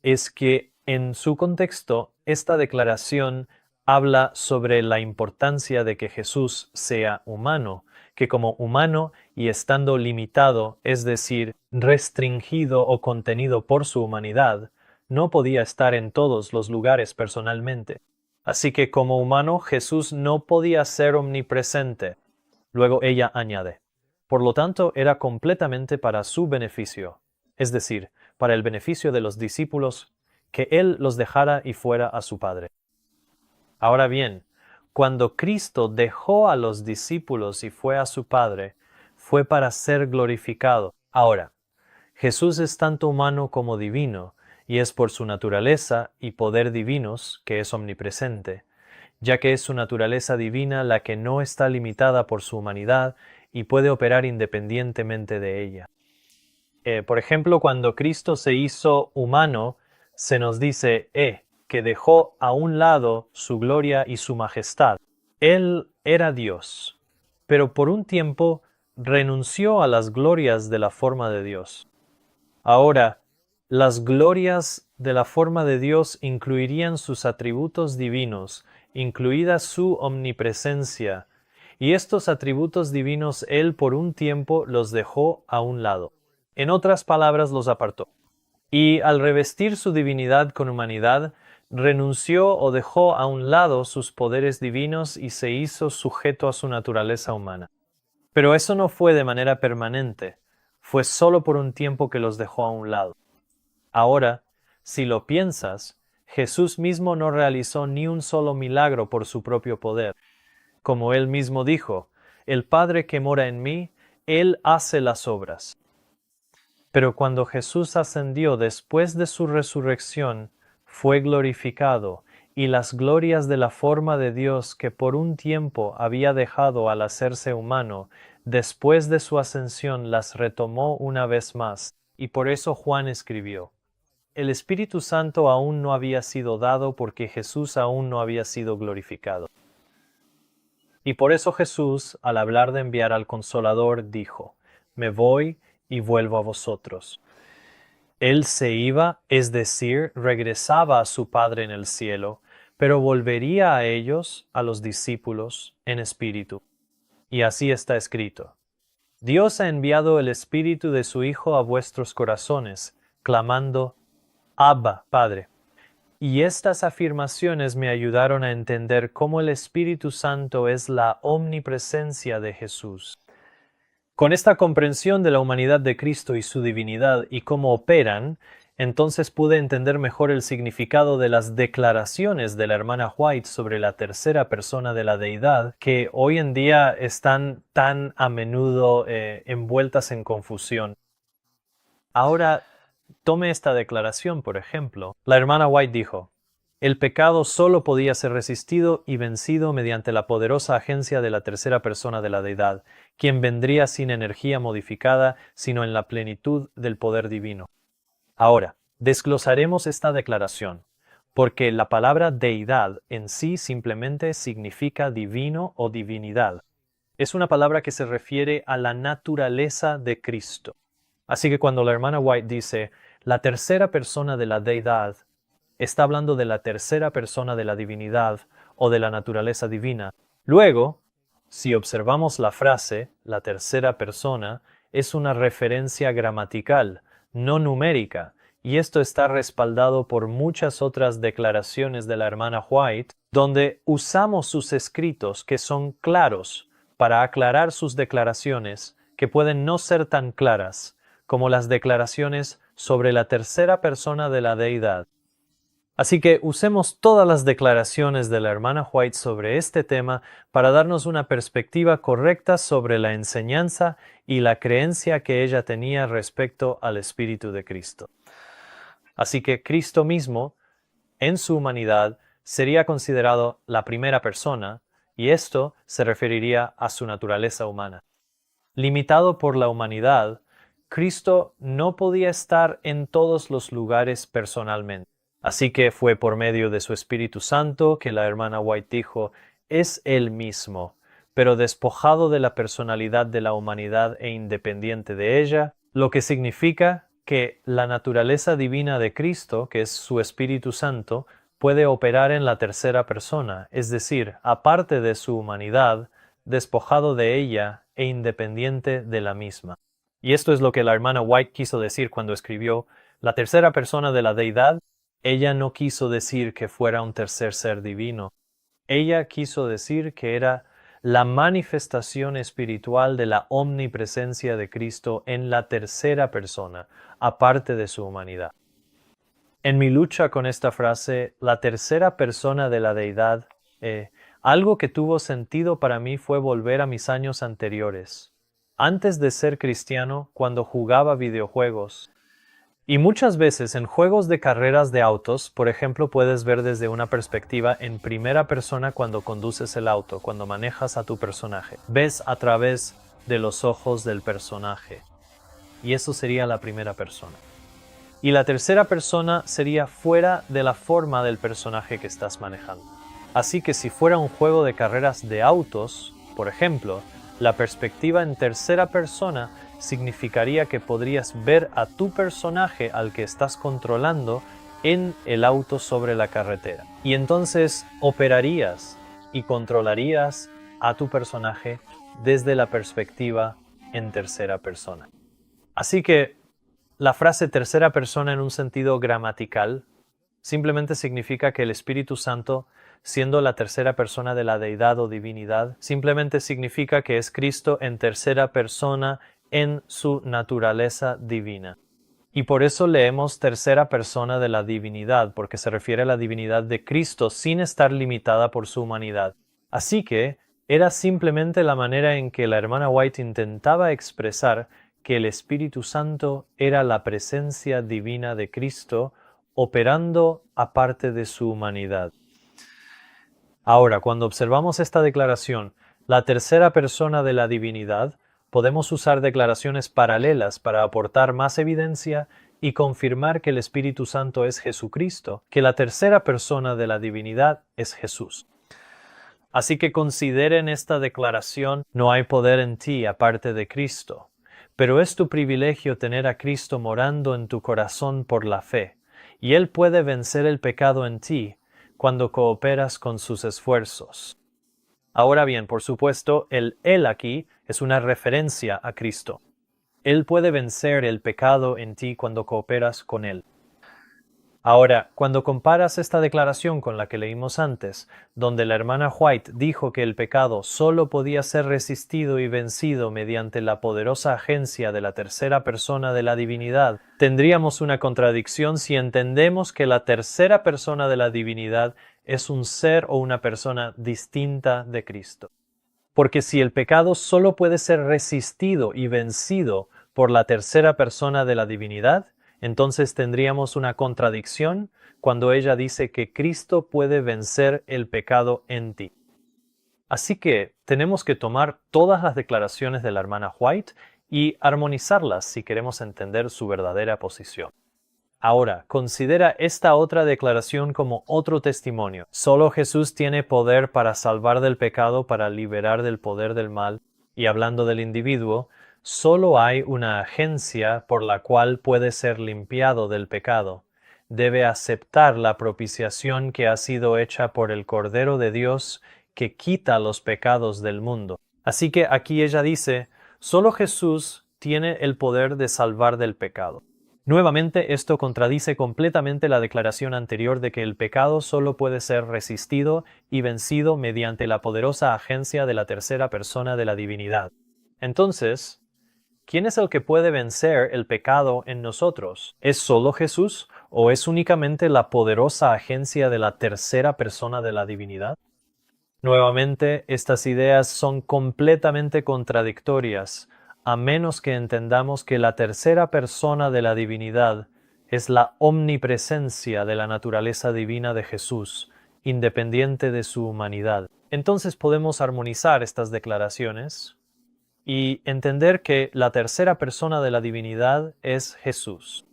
es que en su contexto, esta declaración habla sobre la importancia de que Jesús sea humano, que como humano y estando limitado, es decir, restringido o contenido por su humanidad, no podía estar en todos los lugares personalmente. Así que como humano, Jesús no podía ser omnipresente. Luego ella añade: por lo tanto, era completamente para su beneficio, es decir, para el beneficio de los discípulos, que Él los dejara y fuera a su Padre. Ahora bien, cuando Cristo dejó a los discípulos y fue a su Padre, fue para ser glorificado. Ahora, Jesús es tanto humano como divino, y es por su naturaleza y poder divinos que es omnipresente, ya que es su naturaleza divina la que no está limitada por su humanidad y puede operar independientemente de ella. Por ejemplo, cuando Cristo se hizo humano, se nos dice, que dejó a un lado su gloria y su majestad. Él era Dios, pero por un tiempo renunció a las glorias de la forma de Dios. Ahora, las glorias de la forma de Dios incluirían sus atributos divinos, incluida su omnipresencia, y estos atributos divinos Él por un tiempo los dejó a un lado. En otras palabras, los apartó. Y al revestir su divinidad con humanidad, renunció o dejó a un lado sus poderes divinos y se hizo sujeto a su naturaleza humana. Pero eso no fue de manera permanente, fue solo por un tiempo que los dejó a un lado. Ahora, si lo piensas, Jesús mismo no realizó ni un solo milagro por su propio poder. Como él mismo dijo, el Padre que mora en mí, Él hace las obras. Pero cuando Jesús ascendió después de su resurrección, fue glorificado, y las glorias de la forma de Dios que por un tiempo había dejado al hacerse humano, después de su ascensión las retomó una vez más, y por eso Juan escribió: el Espíritu Santo aún no había sido dado porque Jesús aún no había sido glorificado. Y por eso Jesús, al hablar de enviar al Consolador, dijo: me voy y vuelvo a vosotros. Él se iba, es decir, regresaba a su Padre en el cielo, pero volvería a ellos, a los discípulos, en espíritu. Y así está escrito: Dios ha enviado el Espíritu de su Hijo a vuestros corazones, clamando: Abba, Padre. Y estas afirmaciones me ayudaron a entender cómo el Espíritu Santo es la omnipresencia de Jesús. Con esta comprensión de la humanidad de Cristo y su divinidad y cómo operan, entonces pude entender mejor el significado de las declaraciones de la hermana White sobre la tercera persona de la deidad, que hoy en día están tan a menudo envueltas en confusión. Ahora, tome esta declaración, por ejemplo. La hermana White dijo: el pecado solo podía ser resistido y vencido mediante la poderosa agencia de la tercera persona de la deidad, quien vendría sin energía modificada, sino en la plenitud del poder divino. Ahora, desglosaremos esta declaración, porque la palabra deidad en sí simplemente significa divino o divinidad. Es una palabra que se refiere a la naturaleza de Cristo. Así que cuando la hermana White dice la tercera persona de la deidad, está hablando de la tercera persona de la divinidad o de la naturaleza divina. Luego, si observamos la frase, la tercera persona, es una referencia gramatical, no numérica, y esto está respaldado por muchas otras declaraciones de la hermana White, donde usamos sus escritos que son claros para aclarar sus declaraciones que pueden no ser tan claras como las declaraciones sobre la tercera persona de la deidad. Así que usemos todas las declaraciones de la hermana White sobre este tema para darnos una perspectiva correcta sobre la enseñanza y la creencia que ella tenía respecto al Espíritu de Cristo. Así que Cristo mismo, en su humanidad, sería considerado la primera persona, y esto se referiría a su naturaleza humana. Limitado por la humanidad, Cristo no podía estar en todos los lugares personalmente. Así que fue por medio de su Espíritu Santo que la hermana White dijo: es Él mismo, pero despojado de la personalidad de la humanidad e independiente de ella, lo que significa que la naturaleza divina de Cristo, que es su Espíritu Santo, puede operar en la tercera persona, es decir, aparte de su humanidad, despojado de ella e independiente de la misma. Y esto es lo que la hermana White quiso decir cuando escribió la tercera persona de la deidad. Ella no quiso decir que fuera un tercer ser divino. Ella quiso decir que era la manifestación espiritual de la omnipresencia de Cristo en la tercera persona, aparte de su humanidad. En mi lucha con esta frase, la tercera persona de la deidad, algo que tuvo sentido para mí fue volver a mis años anteriores. Antes de ser cristiano, cuando jugaba videojuegos, Y muchas veces en juegos de carreras de autos, por ejemplo, puedes ver desde una perspectiva en primera persona cuando conduces el auto, cuando manejas a tu personaje. Ves a través de los ojos del personaje. Y eso sería la primera persona. Y la tercera persona sería fuera de la forma del personaje que estás manejando. Así que si fuera un juego de carreras de autos, por ejemplo, la perspectiva en tercera persona significaría que podrías ver a tu personaje al que estás controlando en el auto sobre la carretera. Y entonces operarías y controlarías a tu personaje desde la perspectiva en tercera persona. Así que la frase tercera persona en un sentido gramatical simplemente significa que el Espíritu Santo, siendo la tercera persona de la deidad o divinidad, simplemente significa que es Cristo en tercera persona en su naturaleza divina. Y por eso leemos tercera persona de la divinidad, porque se refiere a la divinidad de Cristo sin estar limitada por su humanidad. Así que era simplemente la manera en que la hermana White intentaba expresar que el Espíritu Santo era la presencia divina de Cristo operando aparte de su humanidad. Ahora, cuando observamos esta declaración, la tercera persona de la divinidad, podemos usar declaraciones paralelas para aportar más evidencia y confirmar que el Espíritu Santo es Jesucristo, que la tercera persona de la divinidad es Jesús. Así que consideren esta declaración: no hay poder en ti aparte de Cristo, pero es tu privilegio tener a Cristo morando en tu corazón por la fe, y Él puede vencer el pecado en ti cuando cooperas con sus esfuerzos. Ahora bien, por supuesto, el Él aquí es una referencia a Cristo. Él puede vencer el pecado en ti cuando cooperas con Él. Ahora, cuando comparas esta declaración con la que leímos antes, donde la hermana White dijo que el pecado solo podía ser resistido y vencido mediante la poderosa agencia de la tercera persona de la divinidad, tendríamos una contradicción si entendemos que la tercera persona de la divinidad es un ser o una persona distinta de Cristo. Porque si el pecado solo puede ser resistido y vencido por la tercera persona de la divinidad, entonces tendríamos una contradicción cuando ella dice que Cristo puede vencer el pecado en ti. Así que tenemos que tomar todas las declaraciones de la hermana White y armonizarlas si queremos entender su verdadera posición. Ahora, considera esta otra declaración como otro testimonio. Solo Jesús tiene poder para salvar del pecado, para liberar del poder del mal. Y hablando del individuo, solo hay una agencia por la cual puede ser limpiado del pecado. Debe aceptar la propiciación que ha sido hecha por el Cordero de Dios que quita los pecados del mundo. Así que aquí ella dice, solo Jesús tiene el poder de salvar del pecado. Nuevamente, esto contradice completamente la declaración anterior de que el pecado solo puede ser resistido y vencido mediante la poderosa agencia de la tercera persona de la divinidad. Entonces, ¿quién es el que puede vencer el pecado en nosotros? ¿Es solo Jesús o es únicamente la poderosa agencia de la tercera persona de la divinidad? Nuevamente, estas ideas son completamente contradictorias, a menos que entendamos que la tercera persona de la divinidad es la omnipresencia de la naturaleza divina de Jesús, independiente de su humanidad. Entonces podemos armonizar estas declaraciones y entender que la tercera persona de la divinidad es Jesús.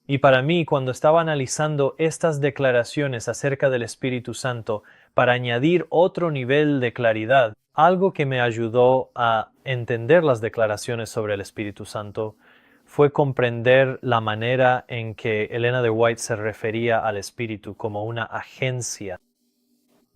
Y para mí, cuando estaba analizando estas declaraciones acerca del Espíritu Santo, para añadir otro nivel de claridad, algo que me ayudó a entender las declaraciones sobre el Espíritu Santo fue comprender la manera en que Elena de White se refería al Espíritu como una agencia.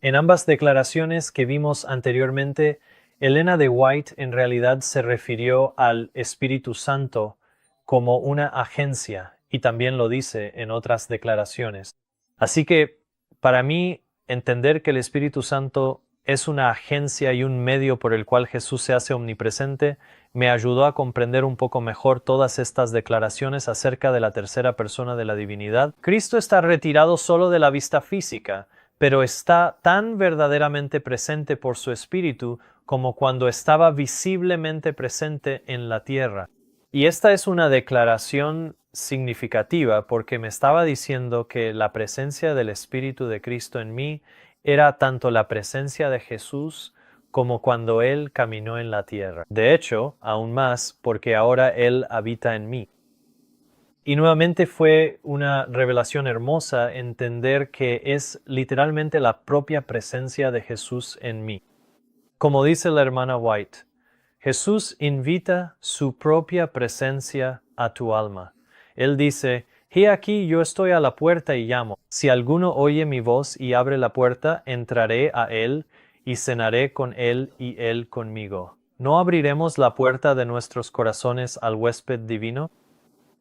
En ambas declaraciones que vimos anteriormente, Elena de White en realidad se refirió al Espíritu Santo como una agencia, y también lo dice en otras declaraciones. Así que, para mí, entender que el Espíritu Santo es una agencia y un medio por el cual Jesús se hace omnipresente, me ayudó a comprender un poco mejor todas estas declaraciones acerca de la tercera persona de la divinidad. Cristo está retirado solo de la vista física, pero está tan verdaderamente presente por su Espíritu como cuando estaba visiblemente presente en la tierra. Y esta es una declaración significativa porque me estaba diciendo que la presencia del Espíritu de Cristo en mí era tanto la presencia de Jesús como cuando Él caminó en la tierra. De hecho, aún más porque ahora Él habita en mí. Y nuevamente fue una revelación hermosa entender que es literalmente la propia presencia de Jesús en mí. Como dice la hermana White, Jesús invita su propia presencia a tu alma. Él dice, «He aquí yo estoy a la puerta y llamo. Si alguno oye mi voz y abre la puerta, entraré a él y cenaré con él y él conmigo». ¿No abriremos la puerta de nuestros corazones al huésped divino?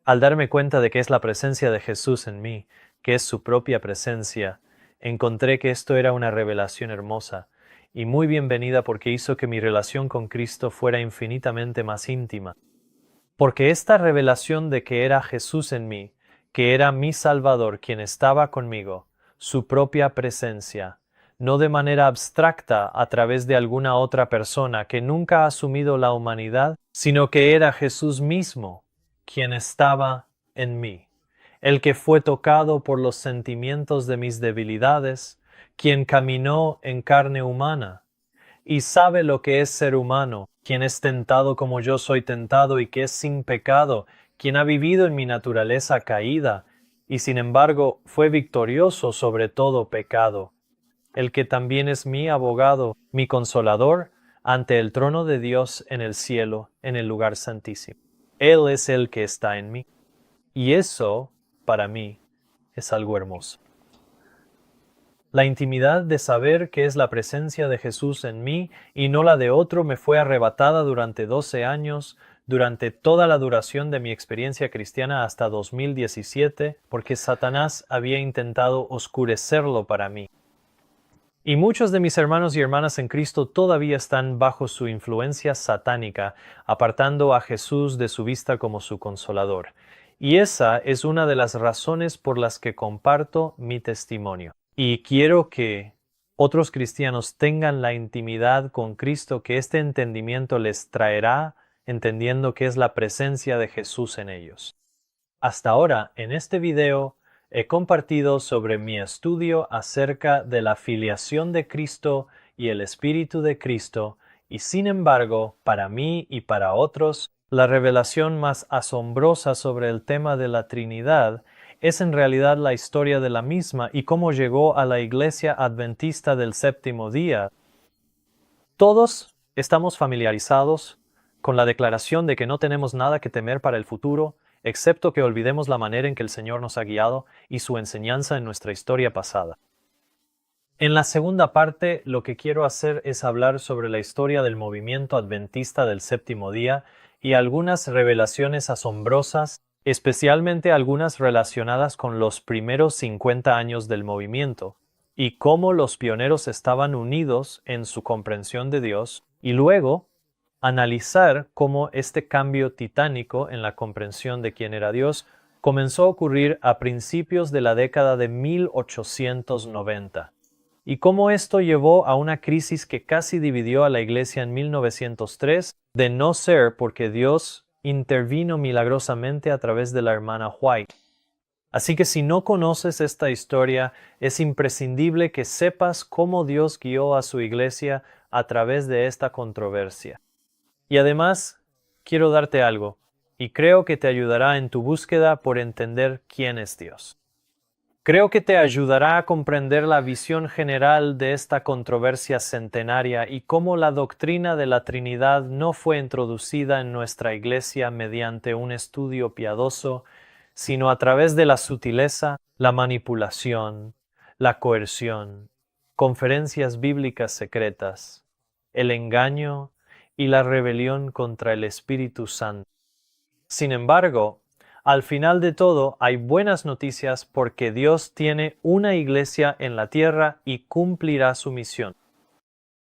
Al darme cuenta de que es la presencia de Jesús en mí, que es su propia presencia, encontré que esto era una revelación hermosa y muy bienvenida porque hizo que mi relación con Cristo fuera infinitamente más íntima. Porque esta revelación de que era Jesús en mí, que era mi Salvador quien estaba conmigo, su propia presencia, no de manera abstracta a través de alguna otra persona que nunca ha asumido la humanidad, sino que era Jesús mismo quien estaba en mí, el que fue tocado por los sentimientos de mis debilidades, quien caminó en carne humana, y sabe lo que es ser humano, quien es tentado como yo soy tentado y que es sin pecado, quien ha vivido en mi naturaleza caída, y sin embargo fue victorioso sobre todo pecado, el que también es mi abogado, mi consolador, ante el trono de Dios en el cielo, en el lugar santísimo. Él es el que está en mí. Y eso, para mí, es algo hermoso. La intimidad de saber que es la presencia de Jesús en mí y no la de otro me fue arrebatada durante 12 años, durante toda la duración de mi experiencia cristiana hasta 2017, porque Satanás había intentado oscurecerlo para mí. Y muchos de mis hermanos y hermanas en Cristo todavía están bajo su influencia satánica, apartando a Jesús de su vista como su consolador. Y esa es una de las razones por las que comparto mi testimonio. Y quiero que otros cristianos tengan la intimidad con Cristo que este entendimiento les traerá, entendiendo que es la presencia de Jesús en ellos. Hasta ahora, en este video, he compartido sobre mi estudio acerca de la filiación de Cristo y el Espíritu de Cristo, y sin embargo, para mí y para otros, la revelación más asombrosa sobre el tema de la Trinidad es en realidad la historia de la misma y cómo llegó a la Iglesia Adventista del Séptimo Día. Todos estamos familiarizados con la declaración de que no tenemos nada que temer para el futuro, excepto que olvidemos la manera en que el Señor nos ha guiado y su enseñanza en nuestra historia pasada. En la segunda parte, lo que quiero hacer es hablar sobre la historia del movimiento adventista del Séptimo Día y algunas revelaciones asombrosas, especialmente algunas relacionadas con los primeros 50 años del movimiento, y cómo los pioneros estaban unidos en su comprensión de Dios, y luego analizar cómo este cambio titánico en la comprensión de quién era Dios comenzó a ocurrir a principios de la década de 1890, y cómo esto llevó a una crisis que casi dividió a la Iglesia en 1903, de no ser porque Dios intervino milagrosamente a través de la hermana White. Así que si no conoces esta historia, es imprescindible que sepas cómo Dios guió a su Iglesia a través de esta controversia. Y además, quiero darte algo, y creo que te ayudará en tu búsqueda por entender quién es Dios. Creo que te ayudará a comprender la visión general de esta controversia centenaria y cómo la doctrina de la Trinidad no fue introducida en nuestra Iglesia mediante un estudio piadoso, sino a través de la sutileza, la manipulación, la coerción, conferencias bíblicas secretas, el engaño y la rebelión contra el Espíritu Santo. Sin embargo, al final de todo hay buenas noticias porque Dios tiene una iglesia en la tierra y cumplirá su misión.